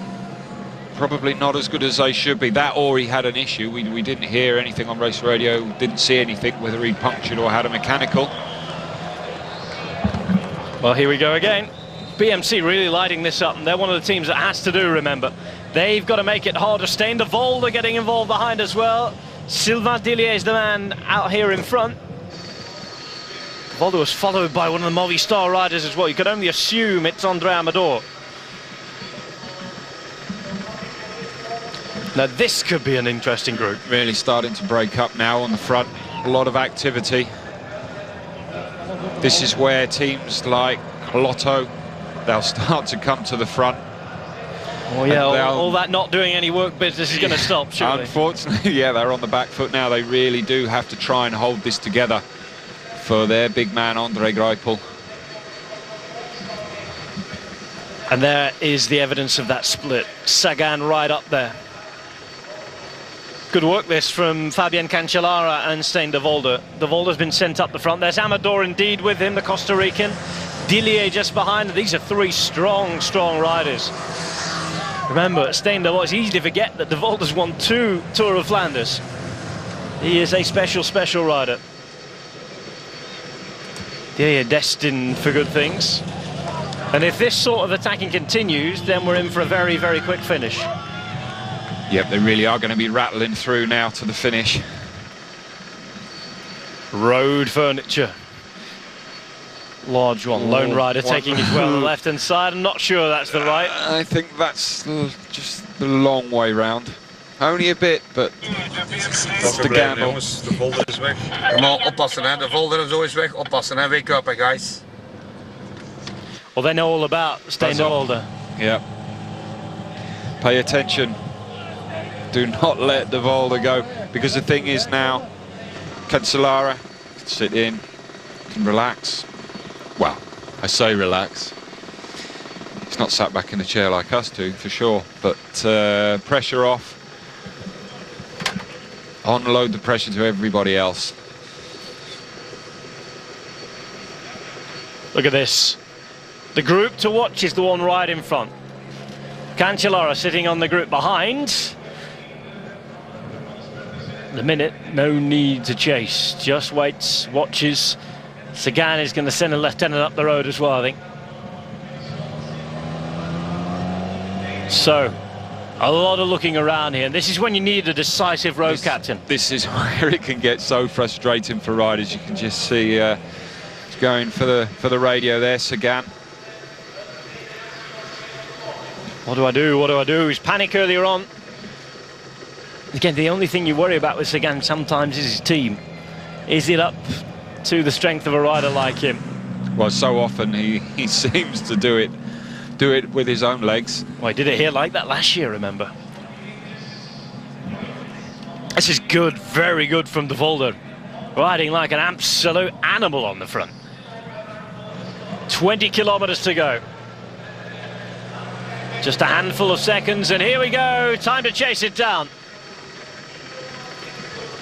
probably not as good as they should be. That or he had an issue. We didn't hear anything on race radio, didn't see anything, whether he'd punctured or had a mechanical. Well, here we go again. BMC really lighting this up, and they're one of the teams that has to do, remember. They've got to make it harder. Steen de Volder getting involved behind as well. Sylvain Dillier is the man out here in front. Volder was followed by one of the Movistar riders as well. You could only assume it's Andre Amador. Now this could be an interesting group. Really starting to break up now on the front. A lot of activity. This is where teams like Lotto, they'll start to come to the front. Oh yeah, all that not doing any work business is going to stop, surely. Unfortunately, yeah, they're on the back foot now. They really do have to try and hold this together for their big man, Andre Greipel. And there is the evidence of that split. Sagan right up there. Good work this from Fabian Cancellara and Steen de Volder. De Volder's been sent up the front. There's Amador indeed with him, the Costa Rican. Dillier just behind. These are three strong riders. Remember, Steen de Volder, it's easy to forget that de Volder's won 2 Tour of Flanders. He is a special rider. Dillier destined for good things. And if this sort of attacking continues, then we're in for a very, very quick finish. Yep, they really are going to be rattling through now to the finish. Road furniture. Large one. Lone rider taking it well on the left-hand side. I'm not sure that's the right. I think that's just the long way round. Only a bit, but that's the gamble. Jongens, de Volder is weg. Kom op, oppassen hè, de Volder en zo is weg. Oppassen hè, wake up hè guys. Well, they know all about Steen de Volder. Yeah. Pay attention. Do not let De Volder go, because the thing is now, Cancellara can sit in, can relax. Well, I say relax. He's not sat back in the chair like us two, for sure, but pressure off. Unload the pressure to everybody else. Look at this. The group to watch is the one right in front. Cancellara sitting on the group behind. The minute, no need to chase. Just waits, watches. Sagan is going to send a lieutenant up the road as well, I think. So, a lot of looking around here. And this is when you need a decisive road captain. This is where it can get so frustrating for riders. You can just see he's going for the radio there, Sagan. What do I do? What do I do? He's panic earlier on. Again, the only thing you worry about with Sagan sometimes is his team. Is it up to the strength of a rider like him? Well, so often he seems to do it with his own legs. Well, he did it here like that last year, remember? This is good, very good from De Volder. Riding like an absolute animal on the front. 20 kilometers to go. Just a handful of seconds, and here we go. Time to chase it down.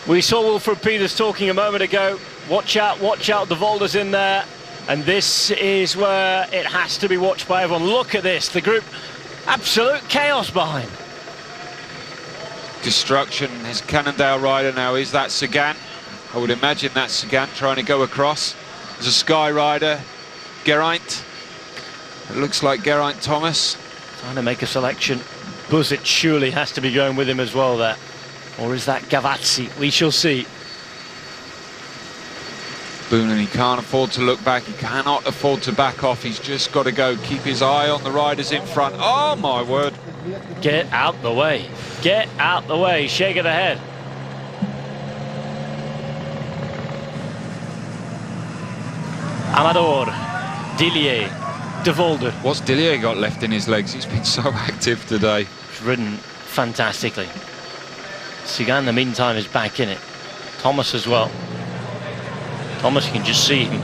We saw Wilfred Peters talking a moment ago. Watch out, De Volder's in there. And this is where it has to be watched by everyone. Look at this, the group, absolute chaos behind. Destruction, his Cannondale rider now. Is that Sagan? I would imagine that's Sagan trying to go across. There's a Sky rider, Geraint. It looks like Geraint Thomas. Trying to make a selection. Buzic surely has to be going with him as well there. Or is that Gavazzi? We shall see. Boonen, he can't afford to look back. He cannot afford to back off. He's just got to go. Keep his eye on the riders in front. Oh, my word. Get out the way. Get out the way. Shake of the head. Amador, Dillier, De Volder. What's Dillier got left in his legs? He's been so active today. He's ridden fantastically. Sagan, in the meantime, is back in it. Thomas as well. Thomas, you can just see him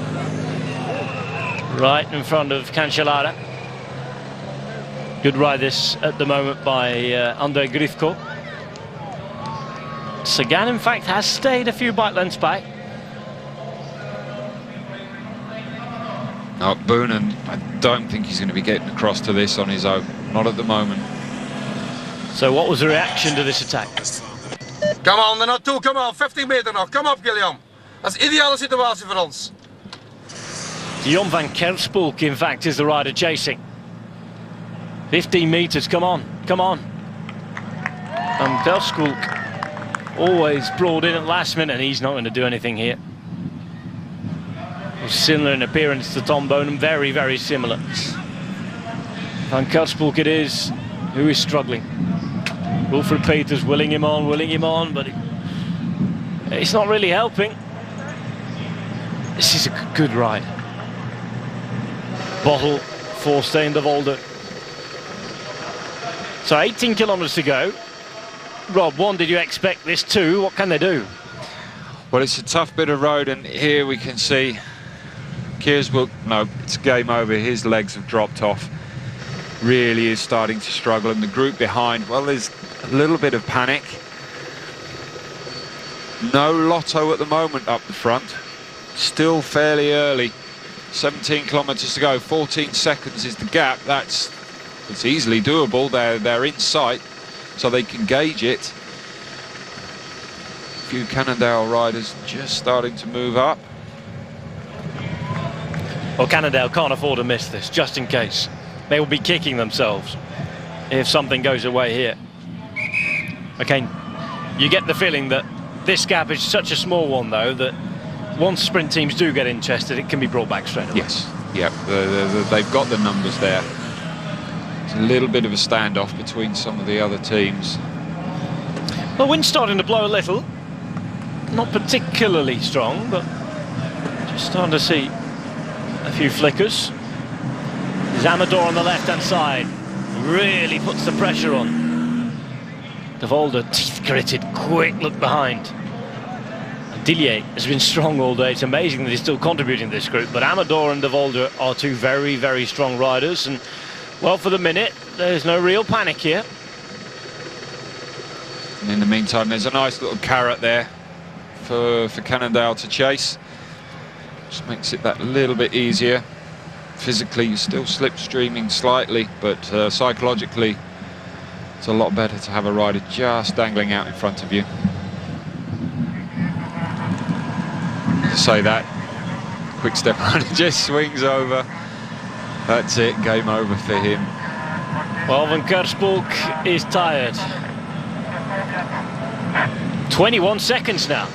right in front of Cancellara. Good ride this at the moment by André Grifko. Sagan, in fact, has stayed a few bike lengths back. No, Boonen, I don't think he's going to be getting across to this on his own. Not at the moment. So what was the reaction to this attack? Come on, er naartoe, kom on, 15 meter nog. Kom op, Guillaume. Dat is een ideale situatie voor ons. Jon van Kerspolk, in fact, is the rider chasing. 15 meters, come on, come on. And Kerspolk always brought in at last minute, and he's not going to do anything here. Similar in appearance to Tom Bonham, very, very similar. Van Kerspolk it is, who is struggling. Wilfred Peters willing him on, but it's not really helping. This is a good ride. Bottle, Forstein, De Volder. So 18 kilometers to go. Rob, one, did you expect this? Two, what can they do? Well, it's a tough bit of road, and here we can see Keersbrook, no, it's game over. His legs have dropped off. Really is starting to struggle, and the group behind, well, there's a little bit of panic. No Lotto at the moment up the front. Still fairly early. 17 kilometers to go, 14 seconds is the gap. It's easily doable. They're in sight, so they can gauge it. A few Cannondale riders just starting to move up. Well, Cannondale can't afford to miss this, just in case. They will be kicking themselves if something goes away here. Okay, you get the feeling that this gap is such a small one, though, that once sprint teams do get interested, it can be brought back straight away. Yes, yep, they've got the numbers there. It's a little bit of a standoff between some of the other teams. Well, wind's starting to blow a little. Not particularly strong, but just starting to see a few flickers. There's Amador on the left-hand side. Really puts the pressure on. De Volder, teeth gritted, quick look behind. Dillier has been strong all day. It's amazing that he's still contributing to this group. But Amador and De Volder are two very, very strong riders. And, well, for the minute, there's no real panic here. And in the meantime, there's a nice little carrot there for Cannondale to chase. Just makes it that little bit easier. Physically, you're still slipstreaming slightly, but psychologically, it's a lot better to have a rider just dangling out in front of you. To say that, quick step runner just swings over. That's it, game over for him. Well, Van Kersbulk is tired. 21 seconds now.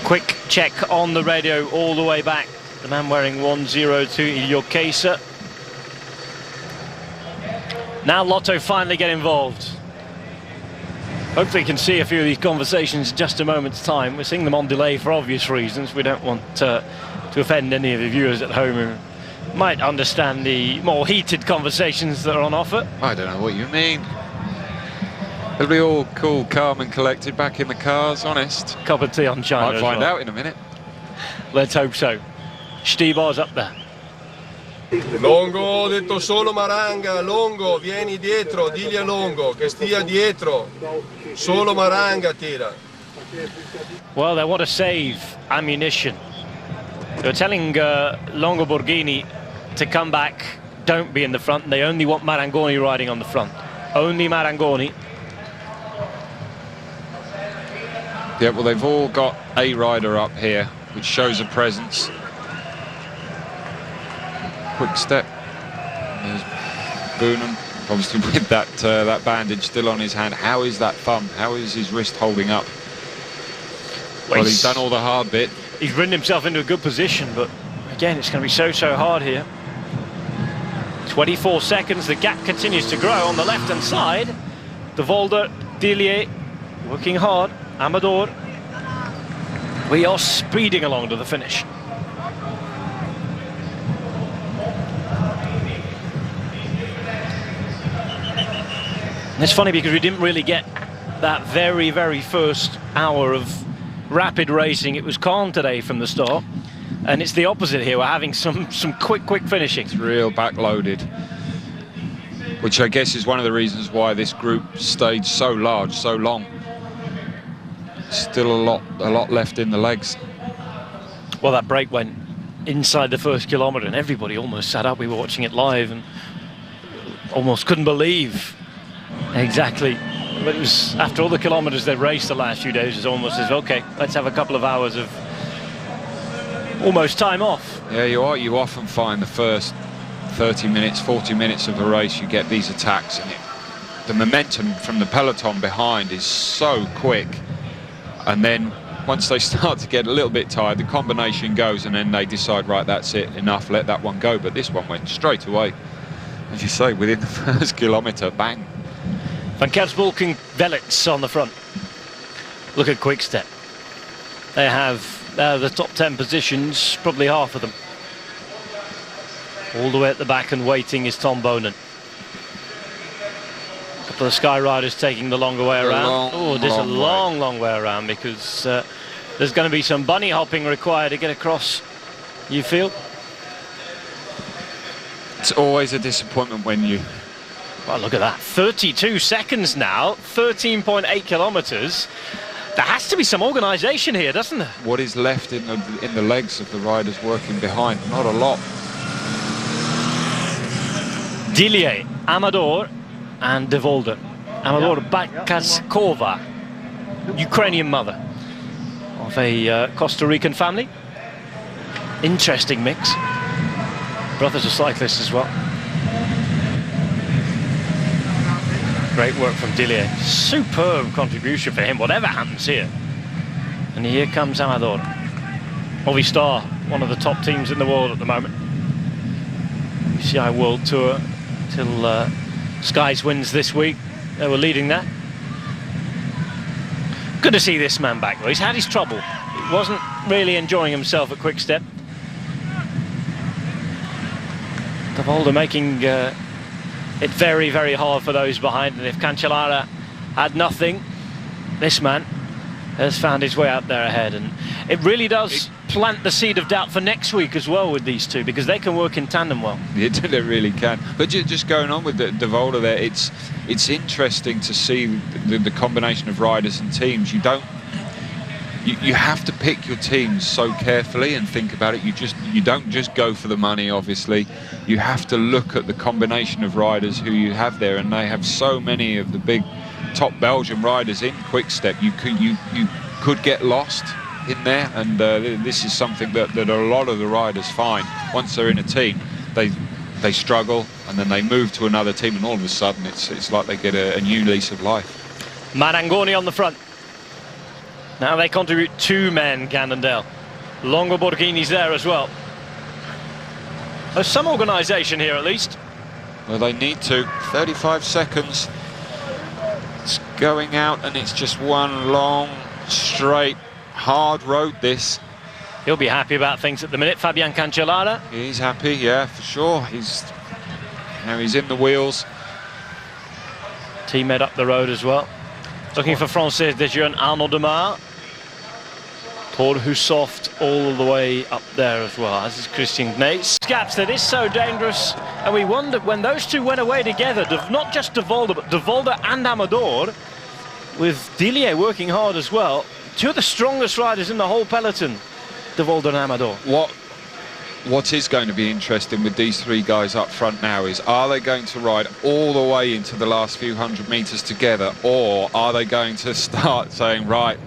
Quick check on the radio all the way back. The man wearing 102, Ilio Kesa. Now Lotto finally get involved. Hopefully you can see a few of these conversations in just a moment's time. We're seeing them on delay for obvious reasons. We don't want to offend any of the viewers at home who might understand the more heated conversations that are on offer. I don't know what you mean. They'll be all cool, calm and collected back in the cars, honest. Cup of tea on China. Might find out in a minute. Let's hope so. Stibar's up there. Longo, ho detto solo Maranga, Longo, vieni dietro, digli a Longo che stia dietro. Solo Maranga tira. Well, they want to save ammunition. They're telling Longo Borghini to come back, don't be in the front. They only want Marangoni riding on the front. Only Marangoni. Yeah, well, they've all got a rider up here, which shows a presence. Quick step. There's Boonham, obviously with that that bandage still on his hand. How is that thumb? How is his wrist holding up? Well, he's done all the hard bit. He's ridden himself into a good position, but again, it's going to be so hard here. 24 seconds, the gap continues to grow on the left-hand side. De Volder, Dillier, working hard. Amador. We are speeding along to the finish. And it's funny because we didn't really get that very first hour of rapid racing. It was calm today from the start, and it's the opposite here. We're having some quick finishing. It's real backloaded, which I guess is one of the reasons why this group stayed so large, so long. Still a lot left in the legs. Well, that break went inside the first kilometre, and everybody almost sat up. We were watching it live and almost couldn't believe exactly. But it was after all the kilometres they've raced the last few days, it's almost as okay, let's have a couple of hours of almost time off. Yeah, you are. You often find the first 30 minutes, 40 minutes of the race, you get these attacks, and the momentum from the peloton behind is so quick. And then once they start to get a little bit tired, the combination goes, and then they decide, right, that's it, enough, let that one go. But this one went straight away. As you say, within the first kilometre, bang. Van Kersbulk and Velits on the front. Look at Quickstep. They have the top 10 positions, probably half of them. All the way at the back and waiting is Tom Bonen. A couple of Sky Riders taking the longer way around. Oh, there's a long way around, because there's going to be some bunny hopping required to get across, you feel? It's always a disappointment when you... Well, look at that. 32 seconds now, 13.8 kilometres. There has to be some organisation here, doesn't there? What is left in the legs of the riders working behind? Not a lot. Dillier, Amador and De Volder. Amador Bakaskova, Ukrainian mother of a Costa Rican family. Interesting mix. Brother's a cyclist as well. Great work from Dillier. Superb contribution for him, whatever happens here. And here comes Amador. Movistar, one of the top teams in the world at the moment. UCI World Tour till Skies wins this week. They were leading that. Good to see this man back though. He's had his trouble. He wasn't really enjoying himself at Quickstep. De Volder making it very, very hard for those behind. And if Cancellara had nothing, this man has found his way out there ahead. And it really does plant the seed of doubt for next week as well with these two, because they can work in tandem well. Yeah, they really can. But just going on with De Volder there, it's interesting to see the combination of riders and teams. You have to pick your teams so carefully and think about it. You don't just go for the money, obviously. You have to look at the combination of riders who you have there, and they have so many of the big top Belgian riders in Quick Step. You could get lost in there, and this is something that a lot of the riders find. Once they're in a team, they struggle, and then they move to another team, and all of a sudden it's like they get a new lease of life. Marangoni on the front. Now they contribute 2 men, Gannondale. Longo Borghini's there as well. There's some organisation here at least. Well, they need to. 35 seconds. It's going out, and it's just one long, straight, hard road, this. He'll be happy about things at the minute, Fabian Cancellara. He's happy, yeah, for sure. He's in the wheels. Teammate up the road as well. Looking for Francis Dejeune, Arnaud Demar. Paul Hussoft all the way up there as well, as is Christian Gnees. Gaps that is so dangerous, and we wondered when those two went away together, not just De Volder, but De Volder and Amador, with Dillier working hard as well. 2 of the strongest riders in the whole peloton, De Volder and Amador. What is going to be interesting with these 3 guys up front now is, are they going to ride all the way into the last few hundred metres together, or are they going to start saying, right,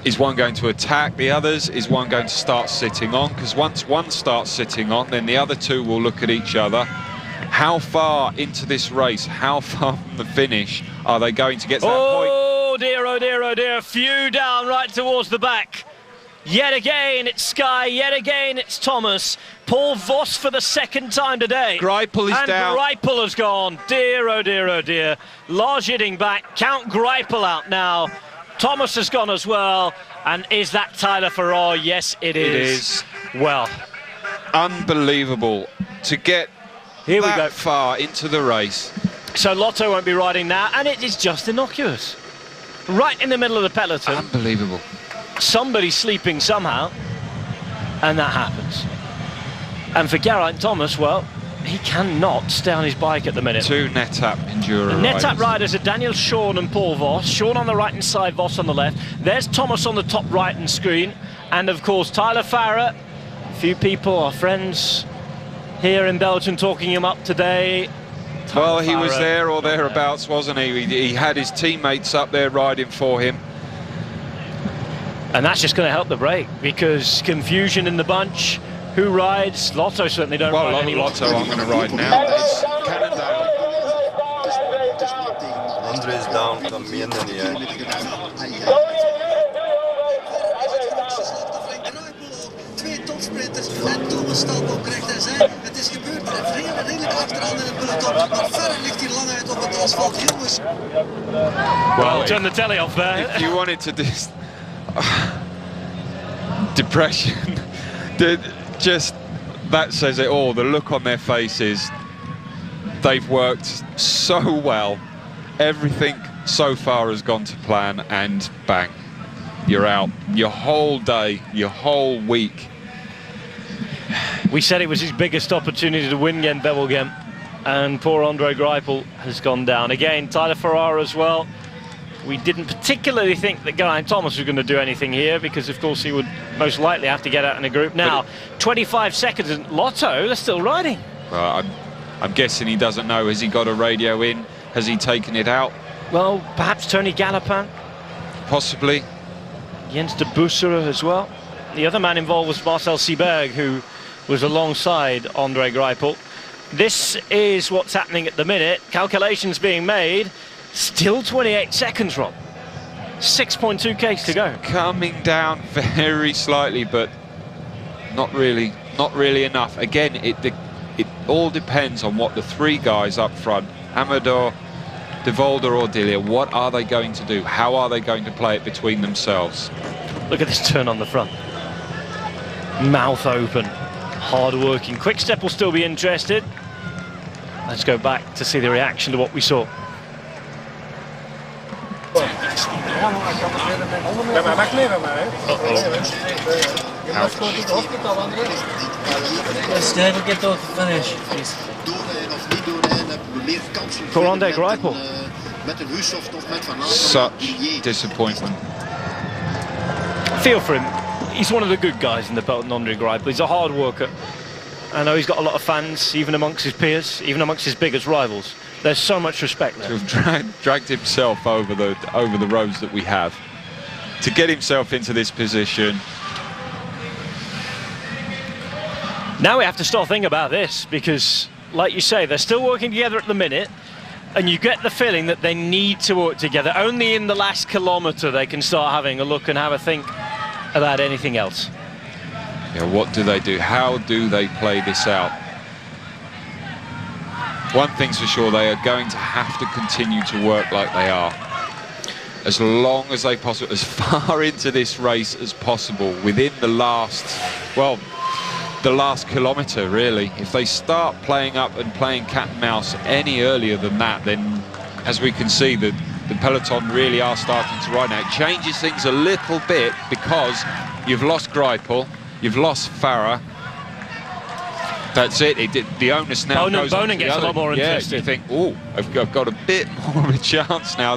is one going to attack the others? Is one going to start sitting on? Because once one starts sitting on, then the other 2 will look at each other. How far into this race, how far from the finish are they going to get to that point? Oh dear, oh dear, oh dear. A few down right towards the back. Yet again, it's Sky. Yet again, it's Thomas. Paul Voss for the 2nd time today. Greipel is down. And Greipel has gone. Dear, oh dear, oh dear. Lars Yidding back. Count Greipel out now. Thomas has gone as well. And is that Tyler Farrar? Yes, it is. Well, unbelievable to get here we go far into the race. So Lotto won't be riding now, and it is just innocuous. Right in the middle of the peloton. Unbelievable. Somebody's sleeping somehow, and that happens. And for Geraint Thomas, well, he cannot stay on his bike at the minute. 2 NetApp Enduro riders. NetApp riders are Daniel Sean and Paul Voss. Sean on the right-hand side, Voss on the left. There's Thomas on the top right-hand screen. And, of course, Tyler Farrar. A few people, our friends here in Belgium, talking him up today. Well, he was there or thereabouts, wasn't he? He had his teammates up there riding for him. And that's just going to help the break, because confusion in the bunch. Who rides? Lotto certainly don't ride anymore. Lotto I'm going to ride now. It's Cannondale. Andre is down, kan minder niet hè. Twee topsprinters en Thomas staat ook recht en zij. Het is gebeurd met een vrede redelijk achteraan in het peloton. Maar verder ligt hij lang uit op het asfalt, jongens. Well, turn the telly off there. If you wanted to depression, just that says it all. The look on their faces. They've worked so well. Everything so far has gone to plan, and bang, you're out. Your whole day, your whole week. We said it was his biggest opportunity to win Ghent Wevelgem, and poor Andre Greipel has gone down. Again, Tyler Farrar as well. We didn't particularly think that Geraint Thomas was going to do anything here, because of course he would most likely have to get out in a group. Now, 25 seconds, and Lotto, they're still riding. I'm guessing he doesn't know. Has he got a radio in? Has he taken it out? Well, perhaps Tony Galopin. Possibly. Jens de Bussere as well. The other man involved was Marcel Seberg, who was alongside Andre Greipel. This is what's happening at the minute. Calculations being made. Still 28 seconds, Rob. 6.2 Ks to go. Coming down very slightly, but not really enough. Again, it all depends on what the 3 guys up front, Amador, De Volder or Dillier, what are they going to do? How are they going to play it between themselves? Look at this turn on the front. Mouth open, hard working. Quick Step will still be interested. Let's go back to see the reaction to what we saw. Let's get to the finish, please. Corande Greipel. Such disappointment. Feel for him. He's one of the good guys in the belt, Andre Greipel. He's a hard worker. I know he's got a lot of fans, even amongst his peers, even amongst his biggest rivals. There's so much respect there. To have dragged himself over the roads that we have, to get himself into this position. Now we have to start thinking about this, because, like you say, they're still working together at the minute, and you get the feeling that they need to work together. Only in the last kilometre they can start having a look and have a think about anything else. Yeah, what do they do? How do they play this out? One thing's for sure, they are going to have to continue to work like they are. As long as they possibly, as far into this race as possible, within the last, well, the last kilometre really. If they start playing up and playing cat and mouse any earlier than that, then as we can see, the peloton really are starting to ride now. It changes things a little bit because you've lost Greipel, you've lost Farah. That's it. The onus now goes on to Bonin gets a lot more interested. You think, oh, I've got a bit more of a chance now.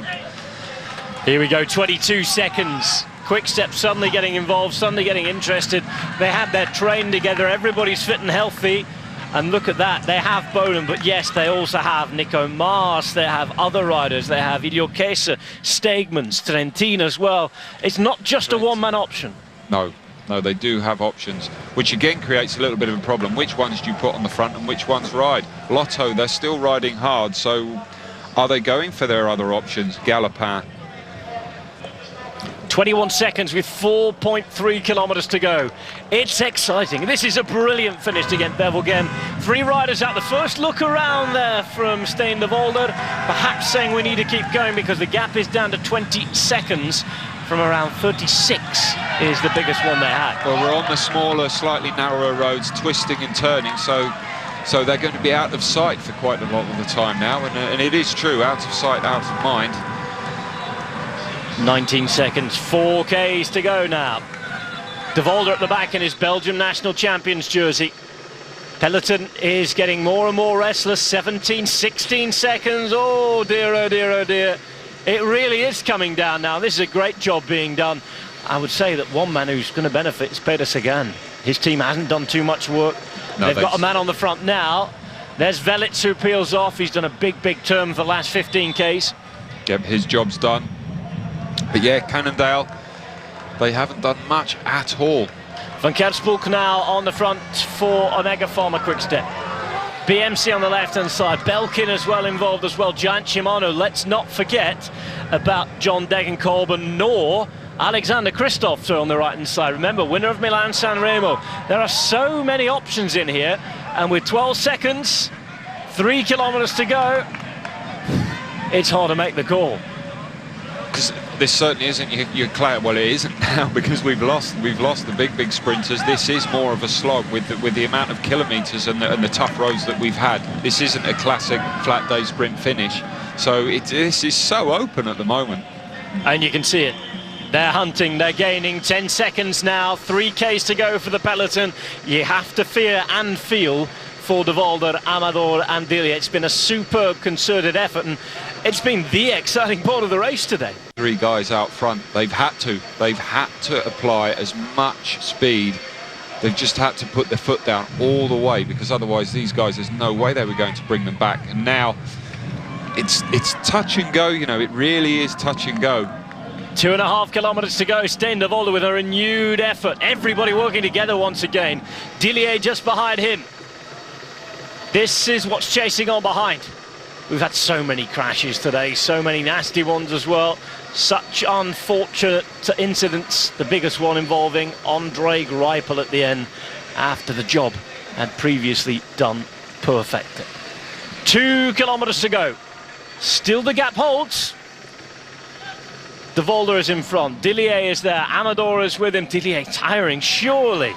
Here we go, 22 seconds. Quick Step suddenly getting involved, suddenly getting interested. They had their train together, everybody's fit and healthy. And look at that, they have Bonin, but yes, they also have Nico Maas, they have other riders, they have Ilio Kesa, Stegmans, Trentin as well. It's not just a one-man option. No, they do have options, which again creates a little bit of a problem. Which ones do you put on the front and which ones ride? Lotto, they're still riding hard, so are they going for their other options? Galopin. 21 seconds with 4.3 kilometres to go. It's exciting. This is a brilliant finish to get Wevelgem. 3 riders out. The first look around there from Steen de Volder, perhaps saying we need to keep going because the gap is down to 20 seconds from around 36 is the biggest one they had. Well, we're on the smaller, slightly narrower roads, twisting and turning, so they're going to be out of sight for quite a lot of the time now, and it is true, out of sight, out of mind. 19 seconds, 4 Ks to go now. De Volder at the back in his Belgium national champions jersey. Peloton is getting more and more restless. 17, 16 seconds. Oh dear, oh dear, oh dear. It really is coming down now. This is a great job being done. I would say that one man who's going to benefit is Peter Sagan. His team hasn't done too much work. No, they've got a man on the front now. There's Velits who peels off. He's done a big term for the last 15 Ks. Yep, his job's done. But yeah, Cannondale, they haven't done much at all. Van Kerspook now on the front for Omega Pharma Quick-Step. BMC on the left-hand side. Belkin as well involved as well. Giant Shimano. Let's not forget about John Degenkolb nor Alexander Kristoff on the right-hand side. Remember, winner of Milan-San Remo. There are so many options in here. And with 12 seconds, 3 kilometres to go, it's hard to make the call. Because this certainly isn't your cloud. Well, it isn't now because we've lost the big sprinters. This is more of a slog with the amount of kilometres and the tough roads that we've had. This isn't a classic flat day sprint finish. So this is so open at the moment. And you can see it. They're hunting, they're gaining 10 seconds now, 3 Ks to go for the peloton. You have to fear and feel for De Volder, Amador and Delia. It's been a superb concerted effort, and it's been the exciting part of the race today. 3 guys out front, they've had to apply as much speed. They've just had to put their foot down all the way, because otherwise these guys, there's no way they were going to bring them back. And now it's touch and go, you know, it really is touch and go. 2.5 kilometres to go. Steen de Volder with a renewed effort. Everybody working together once again. Dillier just behind him. This is what's chasing on behind. We've had so many crashes today, so many nasty ones as well. Such unfortunate incidents. The biggest one involving Andre Greipel at the end after the job had previously done perfectly. 2 kilometres to go. Still the gap holds. De Volder is in front. Dillier is there. Amador is with him. Dillier tiring, surely.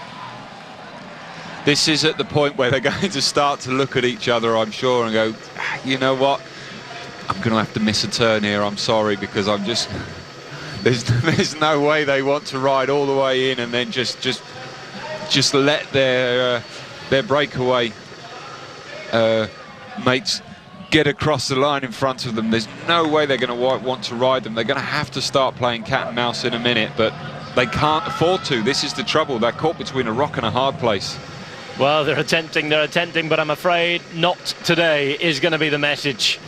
This is at the point where they're going to start to look at each other, I'm sure, and go, you know what? I'm going to have to miss a turn here. I'm sorry, because I'm just... There's no way they want to ride all the way in and then just let their breakaway mates get across the line in front of them. There's no way they're going to want to ride them. They're going to have to start playing cat and mouse in a minute, but they can't afford to. This is the trouble. They're caught between a rock and a hard place. Well, they're attempting, but I'm afraid not today is going to be the message.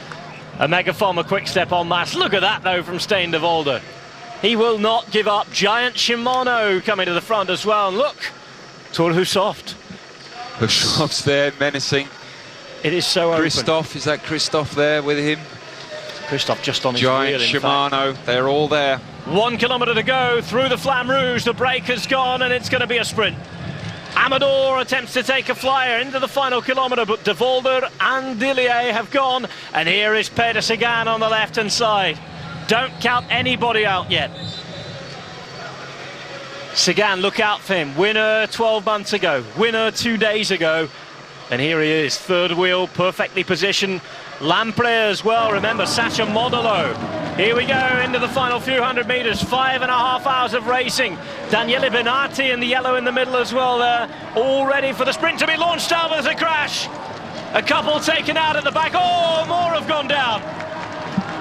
A Mega Farmer quick step en masse. Look at that, though, from Steen de Volder. He will not give up. Giant Shimano coming to the front as well. And look, Tor Hussoft. Hussoft's there, menacing. It is so open. Christophe, is that Christophe there with him? Christophe just on his Giant wheel, Shimano, they're all there. 1 kilometre to go through the Flamme Rouge. The break has gone and it's going to be a sprint. Amador attempts to take a flyer into the final kilometre, but De Volder and Dillier have gone. And here is Peter Sagan on the left-hand side. Don't count anybody out yet. Sagan, look out for him. Winner 12 months ago, winner 2 days ago. And here he is, third wheel, perfectly positioned. Lampre as well, remember, Sacha Modolo. Here we go into the final few hundred metres, 5.5 hours of racing. Daniele Benati in the yellow in the middle as well there, all ready for the sprint to be launched out. There's a crash. A couple taken out at the back. Oh, more have gone down.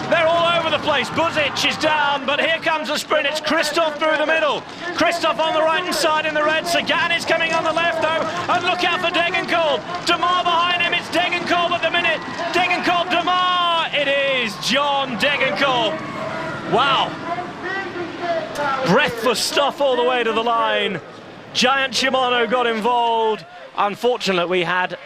They're all over the place. Buzic is down, but here comes the sprint. It's Christophe through the middle. Christophe on the right-hand side in the red. Sagan is coming on the left, though. And look out for Degenkolb. Demar behind him. It's Degenkolb at the minute. Degenkolb, Demar. It is John Degenkolb. Wow. Breathless stuff all the way to the line. Giant Shimano got involved. Unfortunately, we had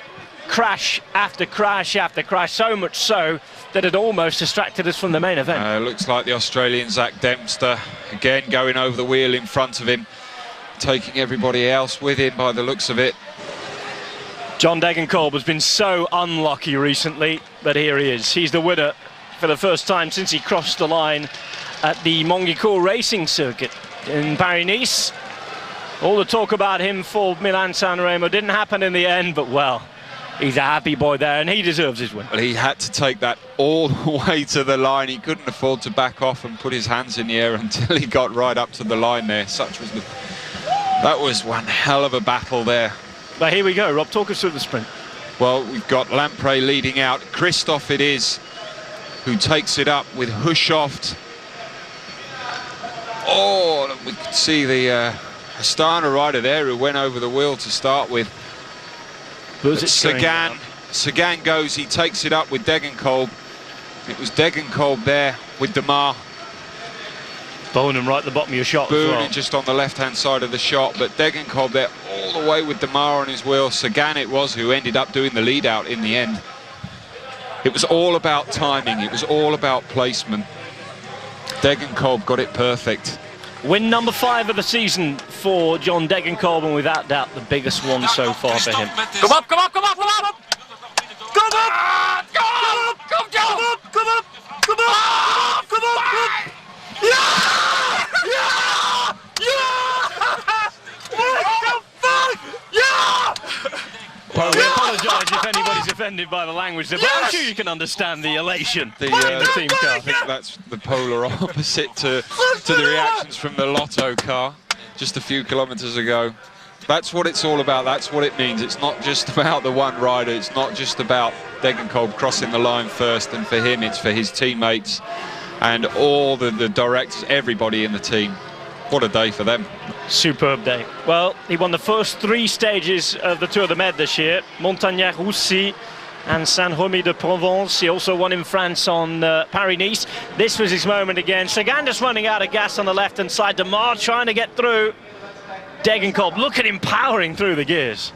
crash after crash after crash, so much so that it almost distracted us from the main event. Looks like the Australian Zach Dempster again going over the wheel in front of him, taking everybody else with him by the looks of it. John Degenkolb has been so unlucky recently, but here he is. He's the winner for the first time since he crossed the line at the Mongicourt Racing Circuit in Paris-Nice. All the talk about him for Milan-San Remo didn't happen in the end, but well, he's a happy boy there, and he deserves his win. Well, he had to take that all the way to the line. He couldn't afford to back off and put his hands in the air until he got right up to the line there. That was one hell of a battle there. But here we go, Rob, talk us through the sprint. Well, we've got Lampre leading out. Christophe it is who takes it up with Hussoft. Oh, we could see the Astana rider there who went over the wheel to start with. Sagan goes, he takes it up with Degenkolb. It was Degenkolb there with Demar. Boonen right at the bottom of your shot as well. Boonen just on the left-hand side of the shot, but Degenkolb there all the way with Demar on his wheel. Sagan it was who ended up doing the lead out in the end. It was all about timing, it was all about placement. Degenkolb got it perfect. Win number 5 of the season for John Degenkolb, and without doubt the biggest one so far for him. Come up, come up, come up, come up! Come up! Come up! Come up! Come up! Come up! Come up! Come up! Yeah! Yeah! Yeah! What the fuck? Yeah! Well, we apologise if anybody's offended by the language there, but I'm sure you can understand the elation in the team car. I think that's the polar opposite to the reactions from the Lotto car just a few kilometres ago. That's what it's all about, that's what it means. It's not just about the one rider, it's not just about Degenkolb crossing the line first, and for him it's for his teammates and all the directors, everybody in the team. What a day for them. Superb day. Well, he won the first 3 stages of the Tour de Med this year. Montagnard-Roussy and Saint-Remy-de-Provence. He also won in France on Paris-Nice. This was his moment again. Sagan just running out of gas on the left-hand side. Demar trying to get through. Degenkolb, look at him powering through the gears.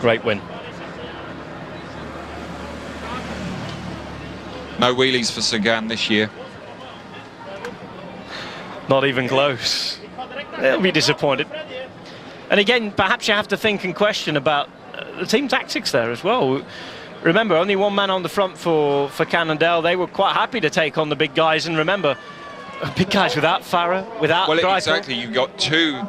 Great win. No wheelies for Sagan this year. Not even close. They'll be disappointed. And again, perhaps you have to think and question about the team tactics there as well. Remember, only one man on the front for Cannondale. They were quite happy to take on the big guys. And remember, Big guys without Farah, without Greipel. Exactly. You've got two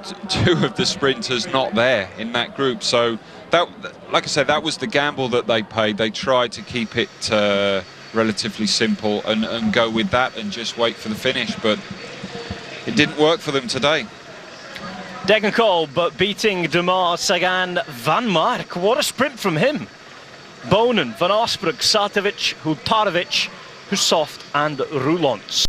of the sprinters not there in that group. So that, like I said, that was the gamble that they paid. They tried to keep it relatively simple and go with that and just wait for the finish, but it didn't work for them today. Degenkolb, but beating De Maar, Sagan, Van Mark. What a sprint from him. Bonen, Van Osbroek, Satovic, Hutarovic, Hussoft and Roulants.